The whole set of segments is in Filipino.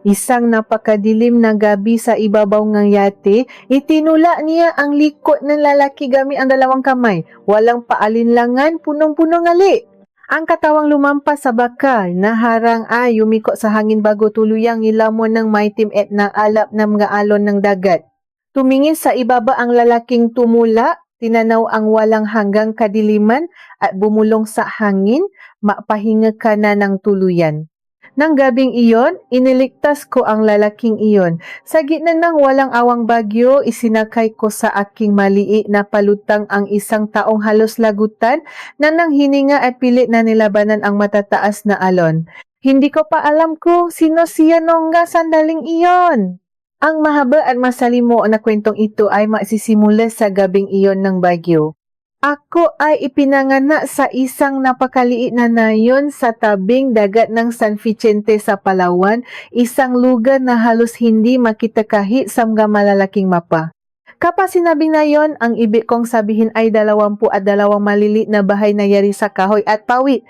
Isang napakadilim na gabi sa ibabaw ng yate, itinula niya ang likod ng lalaki gamit ang dalawang kamay. Walang paalinlangan, punong-punong ngali. Ang katawang lumampas sa bakal, naharang ay yumiko sa hangin bago tuluyang ilamon ng maitim at naalap ng mga alon ng dagat. Tumingin sa ibaba ang lalaking tumula, tinanaw ang walang hanggang kadiliman at bumulong sa hangin, mapahinga ka na ng tuluyan. Nang gabing iyon, iniligtas ko ang lalaking iyon. Sa gitna ng walang awang bagyo, isinakay ko sa aking maliit na palutang ang isang taong halos lagutan na nang hininga at pilit na nilabanan ang matataas na alon. Hindi ko pa alam kung sino siya nongga sandaling iyon. Ang mahaba at masalimo na kwentong ito ay magsisimula sa gabing iyon ng bagyo. Ako ay ipinanganak sa isang napakaliit na nayon sa tabing dagat ng San Vicente sa Palawan, isang lugar na halos hindi makita kahit sa mga malalaking mapa. Kapag sinabing nayon, ang ibig kong sabihin ay 22 maliliit na bahay na yari sa kahoy at pawid.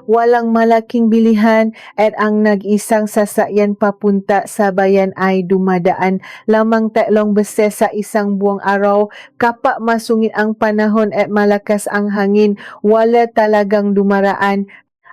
Walang malaking bilihan at ang nag-isang sasakyan papunta sa bayan ay dumadaan lamang 3 beses sa isang buong araw. Kapag masungit ang panahon at malakas ang hangin, wala talagang dumaraan.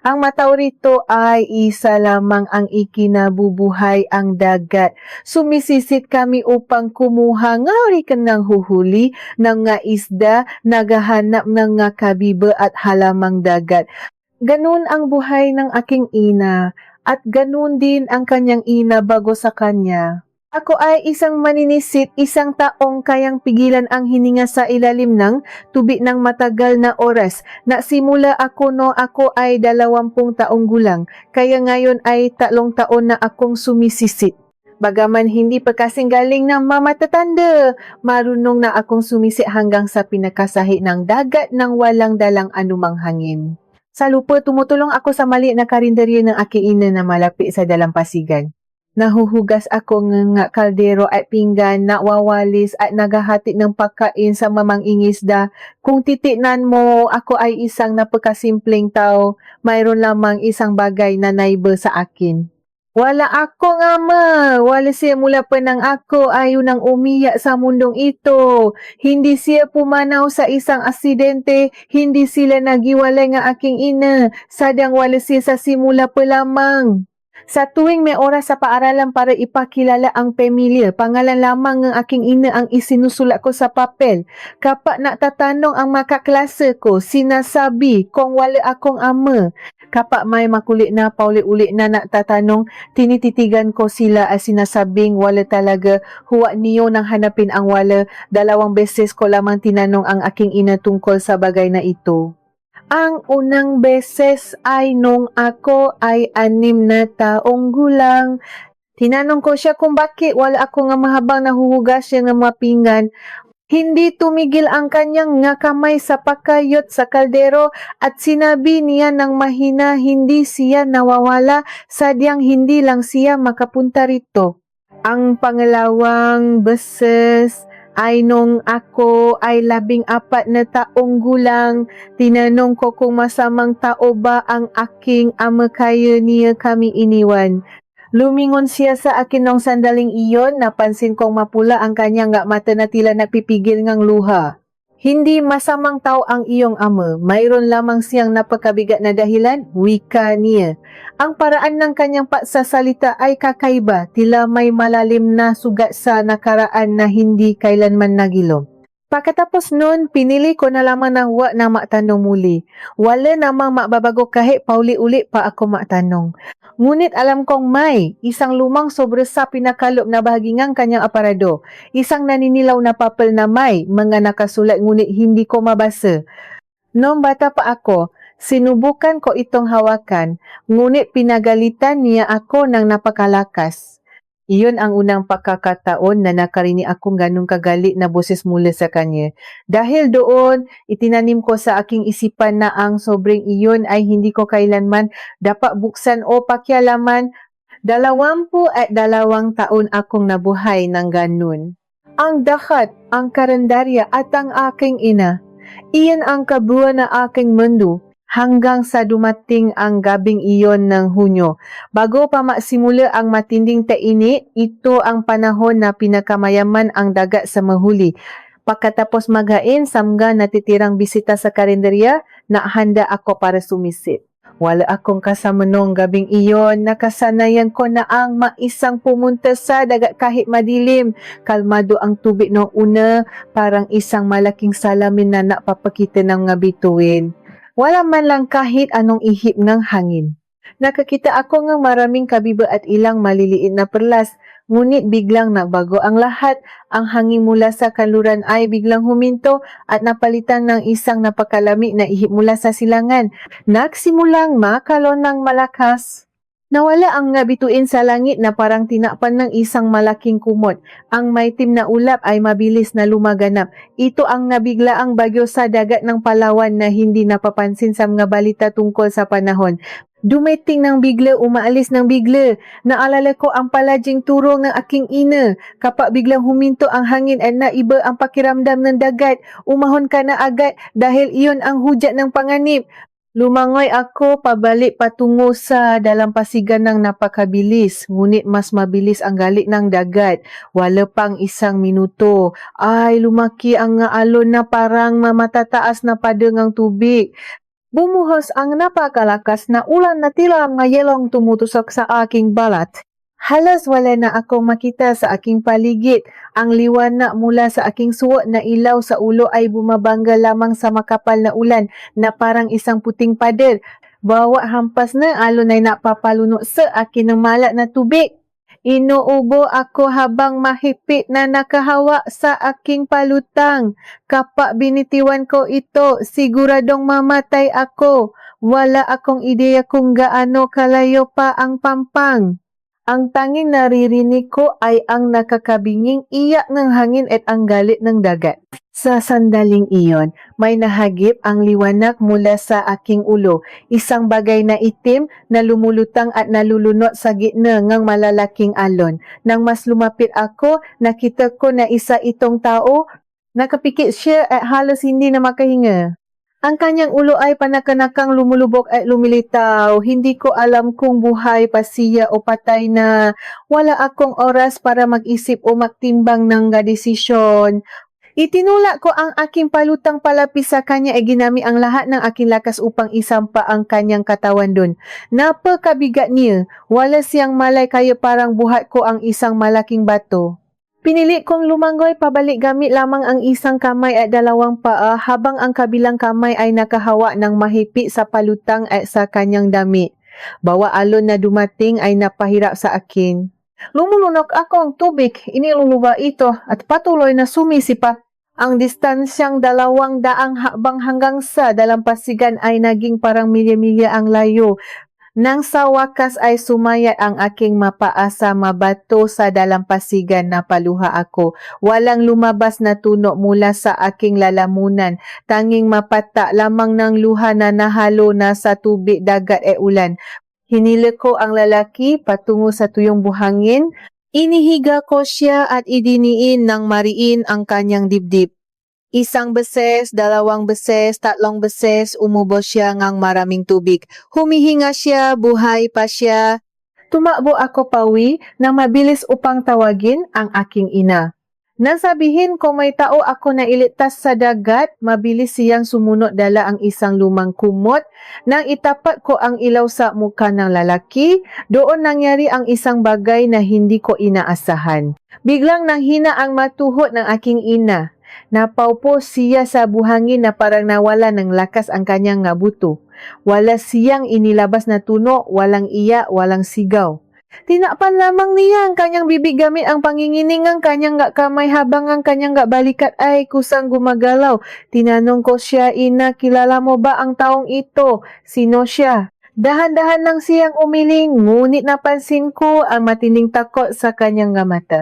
Ang matao rito ay isa lamang ang ikinabubuhay, ang dagat. Sumisisit kami upang kumuha ng huhuli ng nga isda, naghahanap ng nga kabibe at halamang dagat. Ganun ang buhay ng aking ina at ganun din ang kanyang ina bago sa kanya. Ako ay isang maninisit, isang taong kayang pigilan ang hininga sa ilalim ng tubig ng matagal na oras. Nasimula ako no ako ay 20 taong gulang, kaya ngayon ay 3 taon na akong sumisisit. Bagaman hindi pa kasing galing ng mamatatanda, marunong na akong sumisit hanggang sa pinakasahi ng dagat nang walang dalang anumang hangin. Sa lupa, tumutulong ako sa maliit na karinderya ng aking ina na malapit sa dalampasigan. Nahuhugas ako ng kaldero at pinggan, nawawalis at naghahati ng pagkain sa mamang ingisda. Kung titignan mo, ako ay isang napakasimpleng tao. Mayroon lamang isang bagay na naiba sa akin. Wala akong ama. Wala siya mula pa nang ako ayaw nang umiyak sa mundong ito. Hindi siya pumanaw sa isang aksidente. Hindi sila nagiwalay ng aking ina. Sadyang wala siya sa simula pa lamang. Sa tuwing may oras sa paaralan para ipakilala ang pamilya, pangalan lamang ng aking ina ang isinusulat ko sa papel. Kapag natatanong ang makaklase ko, sinasabi kung wala akong ama. Kapag may makulit na paulit-ulit na natatanong, tinititigan ko sila at sinasabing wala talaga. Huwag niyo nang hanapin ang wala. 2 beses ko lamang tinanong ang aking ina tungkol sa bagay na ito. Ang unang beses ay nung ako ay 6 na taong gulang. Tinanong ko siya kung bakit wala ako nga mahabang nahuhugas siya ng mga pinggan. Hindi tumigil ang kanyang nga kamay sa pakayot sa kaldero at sinabi niya ng mahina hindi siya nawawala, sadyang hindi lang siya makapunta rito. Ang pangalawang beses ay nung ako ay 14 na taong gulang, tinanong ko kung masamang tao ba ang aking ama kaya niya kami iniwan. Lumingon siya sa akin nung sandaling iyon, napansin kong mapula ang kanyang mata na tila napipigil ngang luha. Hindi masamang tao ang iyong ama, mayroon lamang siyang napakabigat na dahilan, wika niya. Ang paraan ng kanyang pagsasalita ay kakaiba, tila may malalim na sugat sa nakaraan na hindi kailanman nagilom. Pagkatapos nun, pinili ko na lamang na huwag na magtanong muli. Wala namang mababago kahit pauli-uli pa ako magtanong. Ngunit alam kong may isang lumang sobre sa pinakaloob na bahagi ng kanyang aparado. Isang naninilaw na papel na may mga nakasulat ngunit hindi ko mabasa. Noong bata pa ako, sinubukan ko itong hawakan, ngunit pinagalitan niya ako ng napakalakas. Iyon ang unang pagkakataon na nakarinig akong ganong kagalit na boses mula sa kanya. Dahil doon, itinanim ko sa aking isipan na ang sobrang iyon ay hindi ko kailanman dapat buksan o pakialaman. 22 taon akong nabuhay ng ganun. Ang dakat, ang karinderya at ang aking ina. Iyan ang kabuuan na aking mundo. hanggang sa dumating ang gabing iyon ng Hunyo. Bago pa magsimula ang matinding tainit, ito ang panahon na pinakamayaman ang dagat sa mahuli. Pagkatapos maghain, samga natitirang bisita sa karinderya, nahanda ako para sumisit. Wala akong kasama noong gabing iyon, nakasanayan ko na ang maisang pumunta sa dagat kahit madilim. Kalmado ang tubig noong una, parang isang malaking salamin na napapakita ng mga bituin. Wala man lang kahit anong ihip ng hangin. Nakakita ako ng maraming kabiba at ilang maliliit na perlas, ngunit biglang nagbago ang lahat. Ang hangin mula sa kanluran ay biglang huminto at napalitan ng isang napakalami na ihip mula sa silangan. Nagsimulang makalon ng malakas. Nawala ang nga bituin sa langit na parang tinakpan ng isang malaking kumot. Ang maitim na ulap ay mabilis na lumaganap. Ito ang nabiglaang bagyo sa dagat ng Palawan na hindi napapansin sa mga balita tungkol sa panahon. Dumating ng bigla, umaalis ng bigla. Naalala ko ang palaging turong ng aking ina. Kapag biglang huminto ang hangin at naiba ang pakiramdam ng dagat, umahon ka na agad dahil iyon ang hudyat ng panganib. Lumangoy ako pabalik patungo sa dalampasigan ng napakabilis, ngunit mas mabilis ang gali ng dagat. Wala pang isang minuto, ay lumaki ang nga alon na parang mamatataas na padangang tubig. Bumuhos ang napakalakas na ulan na tila mayelong tumutusok sa aking balat. Halos wala na akong makita sa aking paligid. Ang liwanag mula sa aking suot na ilaw sa ulo ay bumabangga lamang sa makapal na ulan na parang isang puting pader. Bawa hampas na alon ay napapaluno sa akin ng malat na tubig. Inuubo ako habang mahigpit na nakahawa sa aking palutang. Kapag binitiwan ko ito, siguradong mamatay ako. Wala akong ideya kung gaano kalayo pa ang pampang. Ang tanging naririnig ko ay ang nakakabinging iyak ng hangin at ang galit ng dagat. Sa sandaling iyon, may nahagip ang liwanag mula sa aking ulo. Isang bagay na itim na lumulutang at nalulunot sa gitna ng malalaking alon. Nang mas lumapit ako, nakita ko na isa itong tao. Nakapikit siya at halos hindi na makahinga. Ang kanyang ulo ay panakanakang lumulubog at lumilitaw. Hindi ko alam kung buhay pa siya o patay na. Wala akong oras para mag-isip o magtimbang ng desisyon. Itinulak ko ang aking palutang palapis sa kanya ay ginamit ang lahat ng aking lakas upang isampa ang kanyang katawan doon. Napakabigat niya. Wala siyang malay kaya parang buhat ko ang isang malaking bato. Pinili kong lumangoy pabalik gamit lamang ang isang kamay at dalawang paa habang ang kabilang kamay ay nakahawa ng mahigpit sa palutang at sa kanyang damit. Bawa alon na dumating ay napahirap sa akin. Lumulunok ako ang tubig, iniluluwa ito at patuloy na sumisipa. Ang distansyang 200 hakbang hanggang sa dalampasigan ay naging parang milya-milya ang layo. Nang sa wakas ay sumayat ang aking mapaasa mabato sa dalampasigan na paluha ako. Walang lumabas na tuno mula sa aking lalamunan. Tanging mapata lamang ng luha na nahalo na sa tubig, dagat e ulan. Hinila ko ang lalaki patungo sa tuyong buhangin. Inihiga ko siya at idiniin ng mariin ang kanyang dibdib. Isang beses, 2 beses, 3 beses, umubo siya ngang maraming tubig. Humihinga siya, buhay pa siya. Tumakbo ako pawi na mabilis upang tawagin ang aking ina. Nasabihin ko may tao ako na ilitas sa dagat, mabilis siyang sumunod dala ang isang lumang kumot. Nang itapat ko ang ilaw sa mukha ng lalaki, doon nangyari ang isang bagay na hindi ko inaasahan. Biglang nanghina ang matuhod ng aking ina. Napaupo siya sa buhangin na parang nawala ng lakas ang kanyang nga buto. Wala siyang inilabas na tuno, walang iyak, walang sigaw. Tinakpan lamang niya ang kanyang bibig gamit ang pangingining ang kanyang nga kamay habang ang kanyang nga balikat ay kusang gumagalaw. Tinanong ko siya, ina, kilala mo ba ang taong ito? Sino siya? Dahan-dahan lang siyang umiling, ngunit napansin ko ang matinding takot sa kanyang nga mata.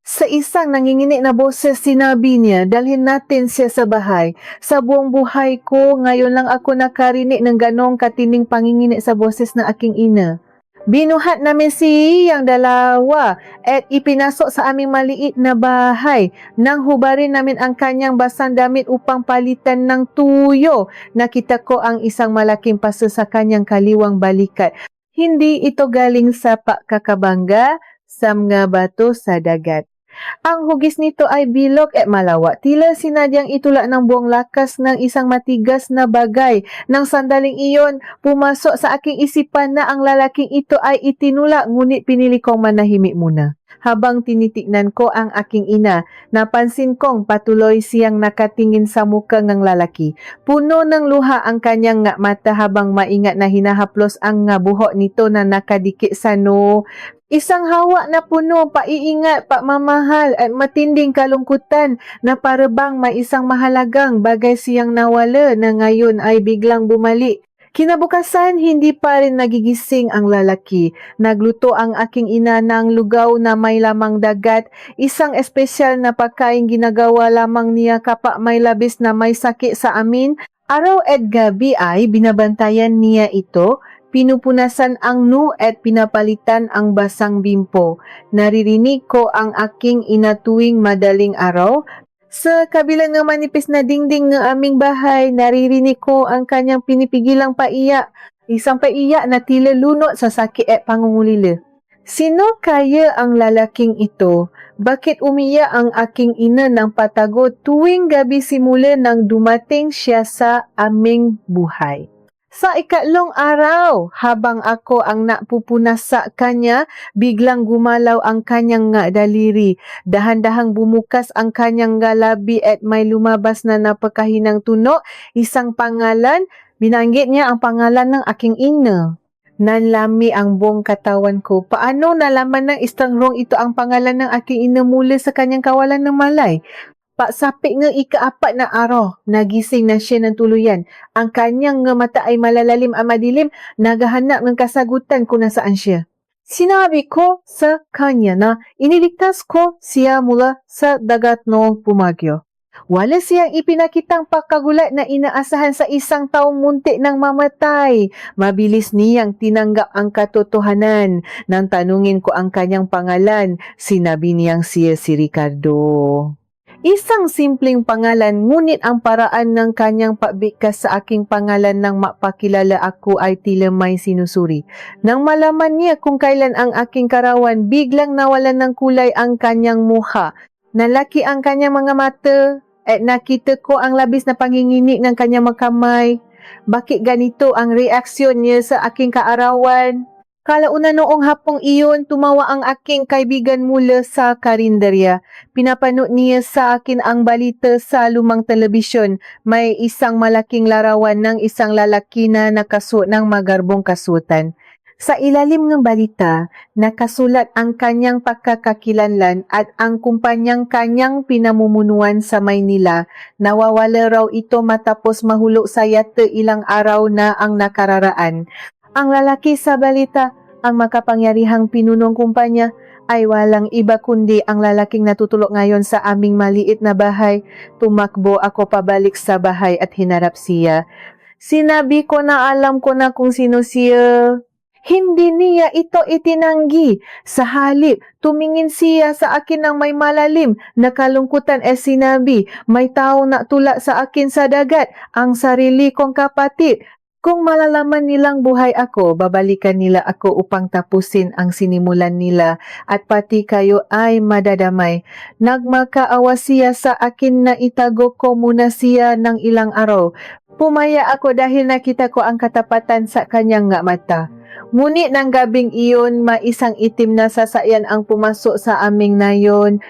Sa isang nanginginig na boses, sinabi niya, dalhin natin siya sa bahay. Sa buong buhay ko, ngayon lang ako nakarinig ng ganong katinding panginginig sa boses na aking ina. Binuhat namin siyang dalawa at ipinasok sa aming maliit na bahay. Nang hubarin namin ang kanyang basang damit upang palitan ng tuyo, nakita ko ang isang malaking paso sa kanyang kaliwang balikat. Hindi ito galing sa pagkakabangga sa mga bato sa dagat. Ang hugis nito ay bilog at malawak. Tila sinadyang itulak ng buong lakas ng isang matigas na bagay. Nang sandaling iyon, pumasok sa aking isipan na ang lalaking ito ay itinulak, ngunit pinili kong manahimik muna. Habang tinitignan ko ang aking ina, napansin kong patuloy siyang nakatingin sa muka ng lalaki. Puno ng luha ang kanyang nga mata habang maingat na hinahaplos ang nga buhok nito na nakadikit sa noo. Isang hawak na puno, paiingat, pagmamahal at matinding kalungkutan na parabang may isang mahalagang bagay siyang nawala na ngayon ay biglang bumalik. Kinabukasan, hindi pa rin nagigising ang lalaki. Nagluto ang aking ina ng lugaw na may lamang dagat, isang espesyal na pagkain ginagawa lamang niya kapag may labis na may sakit sa amin. Araw at gabi ay binabantayan niya ito. Pinupunasan ang noo at pinapalitan ang basang bimpo. Naririnig ko ang aking ina tuwing madaling araw. Sa kabilang ng manipis na dingding ng aming bahay, naririnig ko ang kanyang pinipigilang paiyak. Isang paiyak na tila lunot sa sakit at pangungulila. Sino kaya ang lalaking ito? Bakit umiyak ang aking ina ng patago tuwing gabi simula nang dumating siya sa aming buhay? Sa ikatlong araw, habang ako ang napupunas sa kanya, biglang gumalaw ang kanyang nga daliri. Dahan-dahang bumukas ang kanyang galabi at may lumabas na napakahinang tuno, isang pangalan. Binanggit niya ang pangalan ng aking ina. Nanlami ang buong katawan ko. Paano nalaman ng istangrong ito ang pangalan ng aking ina mula sa kanyang kawalan ng malay? Pagsapit nga ika-4 na araw, nagising na siya ng tuluyan. Ang kanyang nga mata ay malalalim at madilim, naghahanap ng kasagutan kung nasaan siya. Sinabi ko sa kanya na iniligtas ko siya mula sa dagat noong pumagyo. Wala siyang ipinakitang pagkagulat na inaasahan sa isang taong muntik ng mamatay. Mabilis niyang tinanggap ang katotohanan. Nang tanungin ko ang kanyang pangalan, sinabi niyang siya si Ricardo. Isang simpleng pangalan, ngunit ang paraan ng kanyang pagbigkas sa aking pangalan nang mapakilala ako ay tila may sinusuri. Nang malaman niya kung kailan ang aking karawan, biglang nawalan ng kulay ang kanyang mukha. Nalaki ang kanyang mga mata at nakita ko ang labis na panginginig ng kanyang mga kamay. Bakit ganito ang reaksyon niya sa aking kaarawan? Kalauna noong hapong iyon, tumawa ang aking kaibigan mula sa karinderya. Pinapanood niya sa akin ang balita sa lumang telebisyon. May isang malaking larawan ng isang lalaki na nakasuot ng magarbong kasuotan. Sa ilalim ng balita, nakasulat ang kanyang pagkakakilanlan at ang kumpanyang kanyang pinamumunuan sa Maynila. Nawawala raw ito matapos mahulog sa yate ilang araw na ang nakararaan. Ang lalaki sa balita, ang makapangyarihang pinunong kumpanya, ay walang iba kundi ang lalaking natutulog ngayon sa aming maliit na bahay. Tumakbo ako pabalik sa bahay at hinarap siya. Sinabi ko na alam ko na kung sino siya. Hindi niya ito itinanggi. Sa halip, tumingin siya sa akin ng may malalim na kalungkutan at sinabi, may taong natulak sa akin sa dagat, ang sarili kong kapatid. Kung malalaman nilang buhay ako, babalikan nila ako upang tapusin ang sinimulan nila at pati kayo ay madadamay. Nagmakaawa siya sa akin na itago ko muna siya ng ilang araw. Pumaya ako dahil nakita ko ang katapatan sa kanyang nga mata. Ngunit ng gabing iyon, maisang itim na sasakyan ang pumasok sa aming nayon.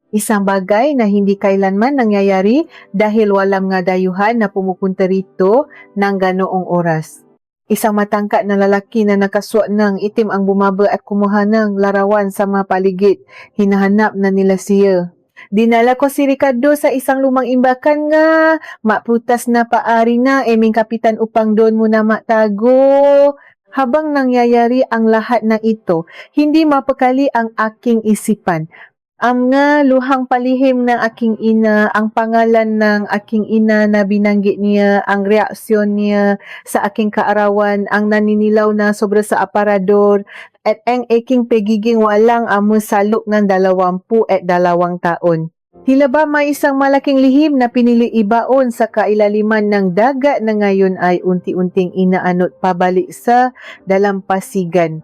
Isang bagay na hindi kailanman nangyayari dahil walang nga dayuhan na pumupunta rito ng ganoong oras. Isang matangkad na lalaki na nakasuot ng itim ang bumaba at kumuha ng larawan sa mga paligid. Hinahanap na nila siya. Dinala ko si Ricardo sa isang lumang imbakan nga. Maprutas na paari na eming kapitan upang doon muna matago. Habang nangyayari ang lahat ng ito, hindi mapakali ang aking isipan. Ang nga luhang palihim ng aking ina, ang pangalan ng aking ina na binanggit niya, ang reaksyon niya sa aking kaarawan, ang naninilaw na sobra sa aparador, at ang aking pagiging walang amo salok ng 22 taon. Tila ba may isang malaking lihim na pinili ibaon sa kailaliman ng dagat na ngayon ay unti-unting inaanot pabalik sa dalampasigan.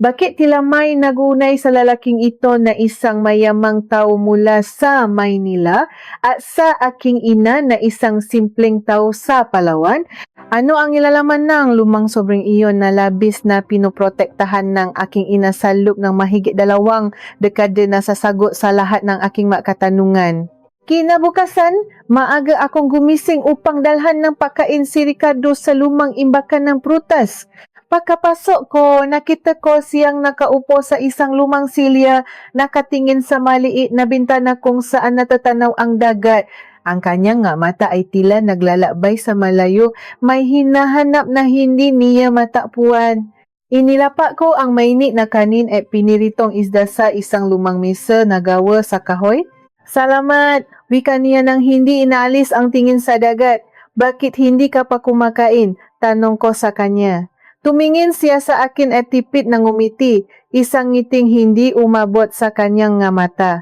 Bakit tila may nagunay sa lalaking ito na isang mayamang tao mula sa Maynila at sa aking ina na isang simpleng tao sa Palawan? Ano ang nilalaman ng lumang sobrang iyon na labis na pinoprotektahan ng aking ina sa loob ng mahigit 2 dekada na sasagot sa lahat ng aking makatanungan? Kinabukasan, maaga akong gumising upang dalhan ng pagkain si Ricardo sa lumang imbakan ng prutas. Pagkapasok ko, nakita ko siyang nakaupo sa isang lumang silya, nakatingin sa maliit na bintana kung saan natatanaw ang dagat. Ang kanyang nga mata ay tila naglalakbay sa malayo, may hinahanap na hindi niya matakpuan. Inilapa ko ang mainit na kanin at piniritong isda sa isang lumang mesa na gawa sa kahoy. Salamat, wika niya nang hindi inaalis ang tingin sa dagat. Bakit hindi ka pa kumakain? Tanong ko sa kanya. Tumingin siya sa akin at tipid na ngumiti, isang ngiting hindi umabot sa kanyang nga mata.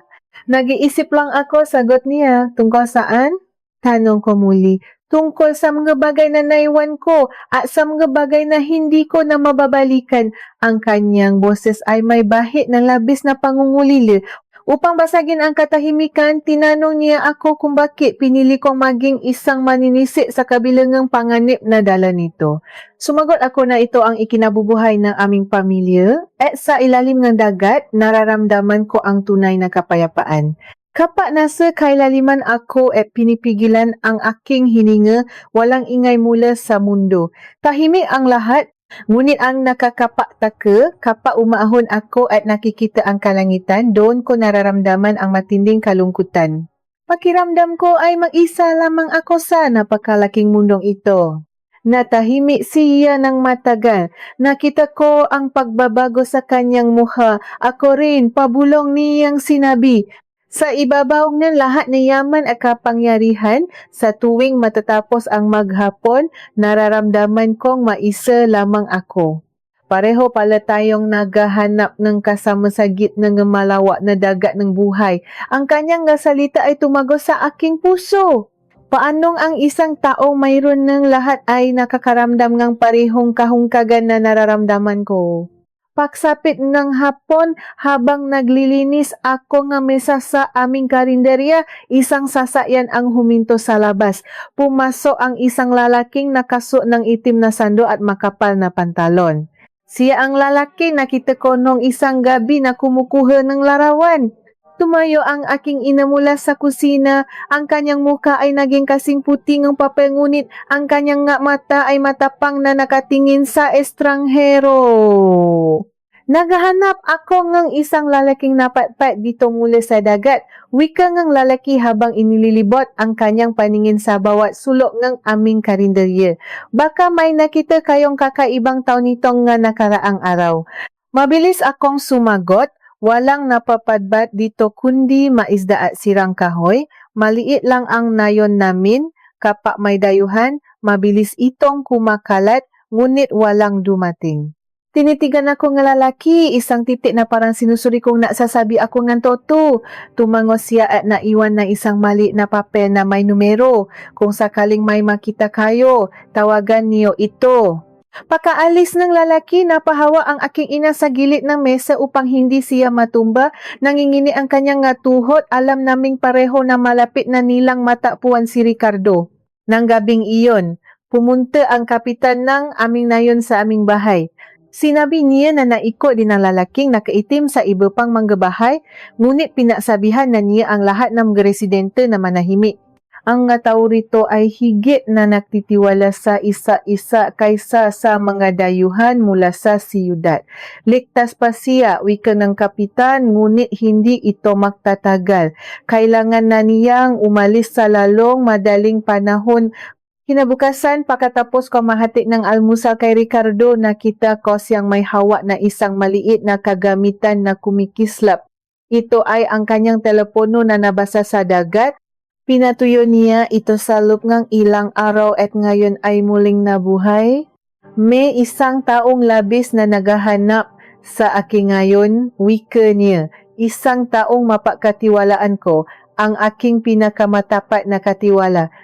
Nag-iisip lang ako, sagot niya. Tungkol saan? Tanong ko muli. Tungkol sa mga bagay na naiwan ko at sa mga bagay na hindi ko na mababalikan. Ang kanyang boses ay may bahid na labis na pangungulili. Upang basagin ang katahimikan, tinanong niya ako kung bakit pinili kong maging isang maninisik sa kabilangang panganib na dala nito. Sumagot ako na ito ang ikinabubuhay ng aming pamilya at sa ilalim ng dagat, nararamdaman ko ang tunay na kapayapaan. Kapag nasa kailaliman ako at pinipigilan ang aking hininga, walang ingay mula sa mundo. Tahimik ang lahat. Ngunit ang nakakapagtaka, kapag umaahon ako at nakikita ang kalangitan, doon ko nararamdaman ang matinding kalungkutan. Pakiramdam ko ay mag-isa lamang ako sa napakalaking mundong ito. Natahimik siya ng matagal. Nakita ko ang pagbabago sa kanyang mukha. Ako rin, pabulong niyang sinabi. Sa ibabaw ng lahat ng yaman at kapangyarihan, sa tuwing matatapos ang maghapon, nararamdaman kong maisa lamang ako. Pareho pala tayong naghahanap ng kasama sa gitna ng malawak na dagat ng buhay. Ang kanyang salita ay tumago sa aking puso. Paanong ang isang taong mayroon ng lahat ay nakakaramdam ng parehong kahungkagan na nararamdaman ko? Pagsapit ng hapon, habang naglilinis ako ng mesa sa aming karinderya, isang sasakyan ang huminto sa labas. Pumasok ang isang lalaking nakasuot ng itim na sando at makapal na pantalon. Siya ang lalaki nakita ko nung isang gabi na kumukuha ng larawan. Tumayo ang aking ina mula sa kusina. Ang kanyang muka ay naging kasing puti ng papel, ngunit ang kanyang nga mata ay matapang na nakatingin sa estranghero. Naghahanap ako ng isang lalaking napatpat dito mula sa dagat. Wika ng lalaki habang inililibot ang kanyang paningin sa bawat sulok ng aming karinderya. Baka may nakita kayong kakaibang tao nitong nga nakaraang araw. Mabilis akong sumagot. Walang napapadbat dito kundi maisda at sirang kahoy. Maliit lang ang nayon namin. Kapag may dayuhan, mabilis itong kumakalat, ngunit walang dumating. Tinitigan ako ng lalaki, isang titik na parang sinusuri kong nasasabi ako ng toto. Tumango siya at naiwan na isang maliit na papel na may numero. Kung sakaling may makita kayo, tawagan niyo ito. Pagkaalis ng lalaki, napahawa ang aking ina sa gilid ng mesa upang hindi siya matumba. Nangingini ang kanyang tuhod. Alam naming pareho na malapit na nilang matakpuan si Ricardo. Nang gabing iyon, pumunta ang kapitan ng aming nayon sa aming bahay. Sinabi niya na naiko din ang lalaking nakaitim sa iba pang manggabahay, ngunit pinaksabihan na niya ang lahat ng mga residente na manahimik. Ang nga tao rito ay higit na nagtitiwala sa isa-isa kaysa sa mga dayuhan mula sa siyudad. Ligtas pa siya, wika ng kapitan, ngunit hindi ito magtatagal. Kailangan na niyang umalis sa lalong madaling panahon. Kinabukasan, pagkatapos ko mahatik ng almusal kay Ricardo, nakita ko siyang may hawak na isang maliit na kagamitan na kumikislap. Ito ay ang kanyang telepono na nabasa sa dagat. Pinatuyo niya ito sa loob ng ilang araw at ngayon ay muling nabuhay. May isang taong labis na naghahanap sa akin ngayon, wika niya. Isang taong mapagkatiwalaan ko, ang aking pinakamatapat na katiwala.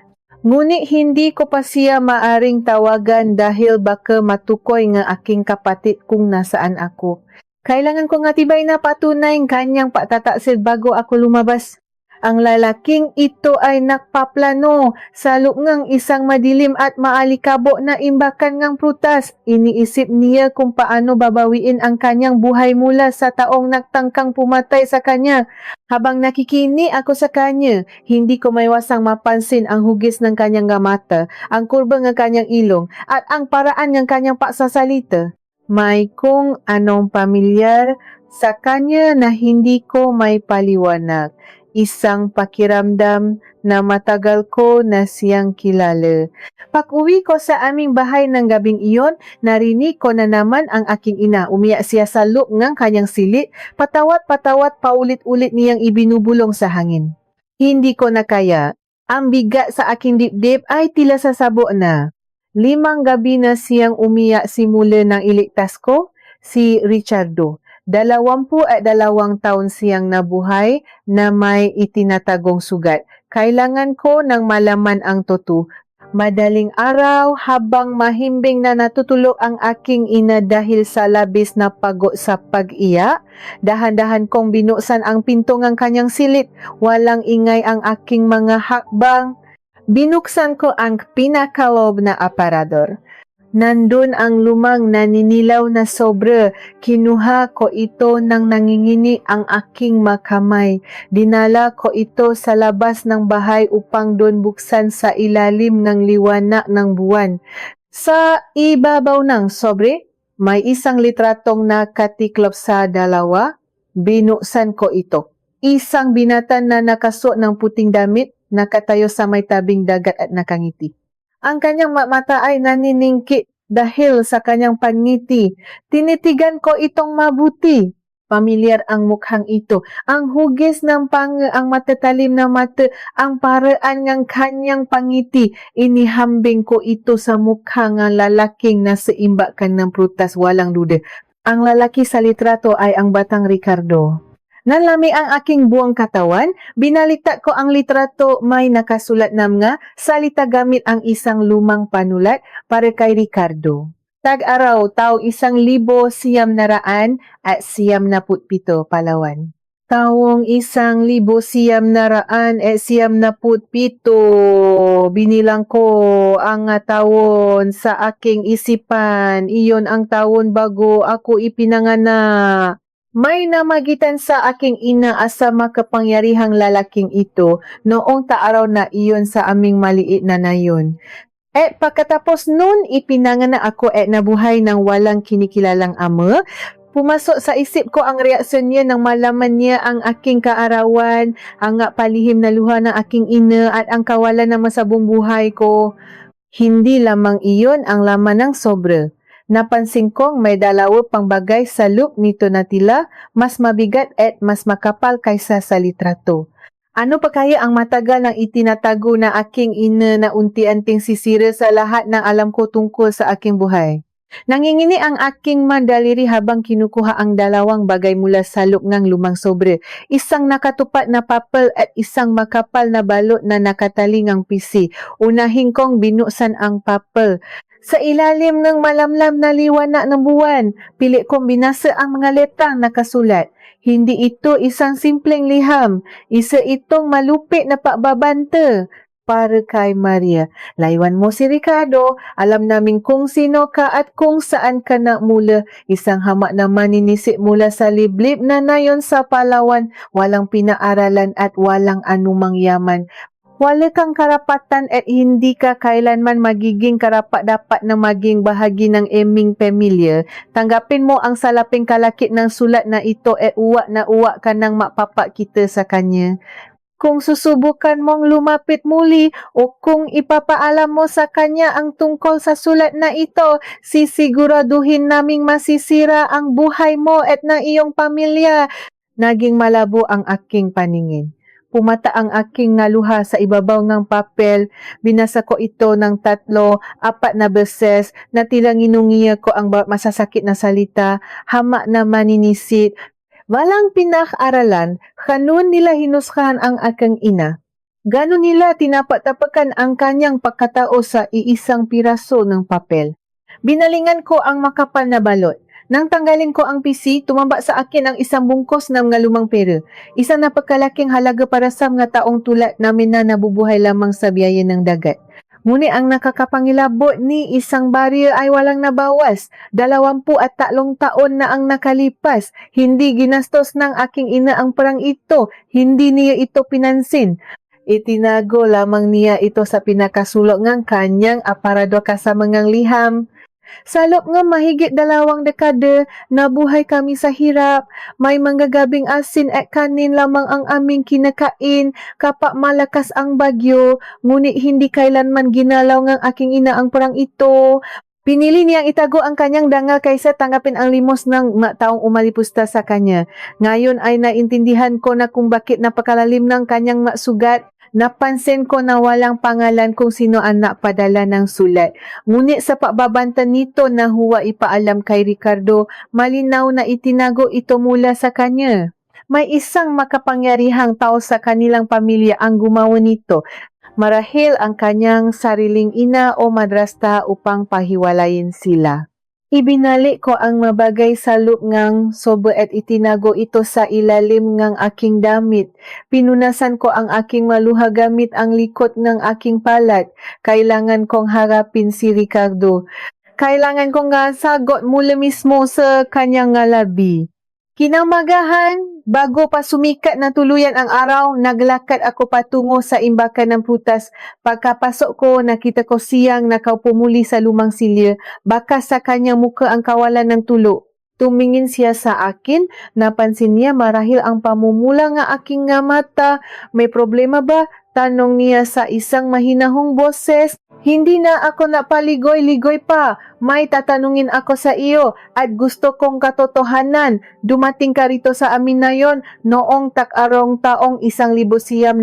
Ngunit hindi ko pa siya maaring tawagan dahil baka matukoy nga aking kapatid kung nasaan ako. Kailangan ko nga tibay na patunay kanyang patatasid bago ako lumabas. Ang lalaking ito ay nakpaplano sa loob isang madilim at maalikabo na imbakan ng prutas. Iniisip niya kung paano babawiin ang kanyang buhay mula sa taong nagtangkang pumatay sa kanya. Habang nakikini ako sa kanya, hindi ko maiwasang mapansin ang hugis ng kanyang mata, ang kurba ng kanyang ilong, at ang paraan ng kanyang pagsasalita. May kung anong pamilyar sa kanya na hindi ko may paliwanag. Isang pakiramdam na matagal ko na siyang kilala. Pag-uwi ko sa aming bahay ng gabing iyon, narinig ko na naman ang aking ina. Umiyak siya sa loob ng kanyang silit, patawat-patawat paulit-ulit niyang ibinubulong sa hangin. Hindi ko na kaya. Ang bigat sa aking dibdib ay tila sasabo na. 5 gabi na siyang umiyak simula ng iligtas ko, si Richardo. 22 taon siyang nabuhay na may itinatagong sugat. Kailangan ko nang malaman ang totoo. Madaling araw habang mahimbing na natutulog ang aking ina dahil sa labis na pagod sa pag-iyak, dahan-dahan kong binuksan ang pinto ng kanyang silid. Walang ingay ang aking mga hakbang. Binuksan ko ang pinakalob na aparador. Nandun ang lumang naninilaw na sobra. Kinuha ko ito nang nangingini ang aking makamay. Dinala ko ito sa labas ng bahay upang doon buksan sa ilalim ng liwanag ng buwan. Sa ibabaw ng sobre, may isang litratong nakatiklop sa dalawa. Binuksan ko ito. Isang binatan na nakasuot ng puting damit, nakatayo sa may tabing dagat at nakangiti. Ang kanyang mata ay naniningkit dahil sa kanyang pangiti. Tinitigan ko itong mabuti. Pamilyar ang mukhang ito. Ang hugis ng panga, ang matatalim na mata, ang paraan ng kanyang pangiti. Inihambing ko ito sa mukha ng lalaking nasa imbakan ng prutas, walang duda. Ang lalaki sa litrato ay ang batang Ricardo. Nalami ang aking buong katawan, binaliktad ko ang litrato, may nakasulat na mga salita gamit ang isang lumang panulat para kay Ricardo. Tag-araw, taong 1,900 at 97 Palawan. Taong 1,900 at 97. Binilang ko ang taon sa aking isipan. Iyon ang taon bago ako ipinanganak. May namagitan sa aking ina sa makapangyarihang lalaking ito noong taaraw na iyon sa aming maliit na nayon. At pagkatapos nun, ipinanganak ako at nabuhay ng walang kinikilalang ama. Pumasok sa isip ko ang reaksyon niya nang malaman niya ang aking kaarawan, ang palihim na luha ng aking ina at ang kawalan ng masabong buhay ko. Hindi lamang iyon ang laman ng sobra. Napansin kong may 2 pang bagay sa loob nito na tila mas mabigat at mas makapal kaysa sa litrato. Ano pa kaya ang matagal ng itinatago na aking ina na unti-unting sisira sa lahat ng alam ko tungkol sa aking buhay? Nangingini ang aking madaliri habang kinukuha ang 2 bagay mula sa loob ng lumang sobre. Isang nakatupat na papel at isang makapal na balot na nakatalingang pisi. Unahin kong binuksan ang papel. Sa ilalim ng malamlam na liwanag ng buwan, pili kong binasa ang mga letrang nakasulat. Hindi ito isang simpleng liham. Isa itong malupit na pagbabanta. Para kay Maria. Laywan mo si Ricardo. Alam namin kung sino ka at kung saan ka na mula. Isang hamak na maninisip mula sa liblib na nayon sa Palawan. Walang pinaaralan at walang anumang yaman. Wala kang karapatan at hindi ka kailanman magiging karapat-dapat na maging bahagi ng aming pamilya. Tanggapin mo ang salaping kalakip ng sulat na ito at uwak na uwak ka ng makpapa kita sa kanya. Kung susubukan mong lumapit muli o kung ipapaalam mo sa kanya ang tungkol sa sulat na ito, sisiguraduhin naming masisira ang buhay mo at ng iyong pamilya. Naging malabo ang aking paningin. Pumata ang aking nga luha sa ibabaw ng papel. Binasa ko ito ng 3, 4 na beses na tila nginungiya ko ang masasakit na salita, hama na maninisit. Walang pinag-aralan, kanun nila hinusgahan ang aking ina. Ganon nila tinapat-tapakan ang kanyang pagkatao sa iisang piraso ng papel. Binalingan ko ang makapal na balot. Nang tanggalin ko ang PC, tumamba sa akin ang isang bungkos ng nga lumang pera. Isang napagkalaking halaga para sa mga taong tulad namin na nabubuhay lamang sa biyaya ng dagat. Ngunit ang nakakapangilabot ni isang barya ay walang nabawas. 23 taon na ang nakalipas. Hindi ginastos ng aking ina ang perang ito. Hindi niya ito pinansin. Itinago lamang niya ito sa pinakasulok ng kanyang aparador kasamangang liham. Sa loob nga mahigit 2 dekada, nabuhay kami sa hirap. May manggagabing asin at kanin lamang ang aming kinakain kapag malakas ang bagyo. Ngunit hindi kailanman ginalaw ng aking ina ang perang ito. Pinili niyang itago ang kanyang dangal kaysa tanggapin ang limos ng taong umalipusta sa kanya. Ngayon ay naintindihan ko na kung bakit napakalalim ng kanyang sugat. Napansin ko na walang pangalan kung sino ang napadala ng sulat. Ngunit sa pagbabanta nito na huwa ipaalam kay Ricardo, malinaw na itinago ito mula sa kanya. May isang makapangyarihang tao sa kanilang pamilya ang gumawa nito. Marahil ang kanyang sariling ina o madrasta upang pahiwalayin sila. Ibinalik ko ang mabagay sa loob ngang sobo at itinago ito sa ilalim ngang aking damit. Pinunasan ko ang aking maluha gamit ang likot ng aking palat. Kailangan kong harapin si Ricardo. Kailangan kong sagot mula mismo sa kanyang labi. Kinamagahan, bago pa sumikat na tuluyan ang araw, naglakad ako patungo sa imbakan ng prutas. Pagkapasok ko, nakita ko siyang nakaupo muli sa lumang silya. Baka sa kanyang muka ang kawalan ng tulo. Tumingin siya sa akin, napansin niya marahil ang pamumula nga aking nga mata. May problema ba? Tanong niya sa isang mahinahong boses. Hindi na ako napaligoy-ligoy pa. May tatanungin ako sa iyo at gusto kong katotohanan. Dumating ka rito sa amin na yon noong tak-arong taong 1997.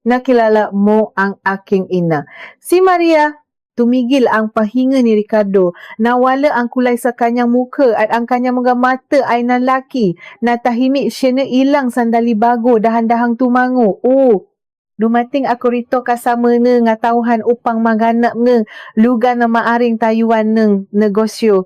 Nakilala mo ang aking ina. Si Maria. Tumigil ang pahinga ni Ricardo. Nawala ang kulay sa kanyang muka at ang kanyang mga mata ay nalaki. Natahimik siya na ilang sandali bago dahan-dahang tumango. Dumating ako rito kasama ng nga tauhan upang maghanap ng lugar na maaring tayuan ng negosyo.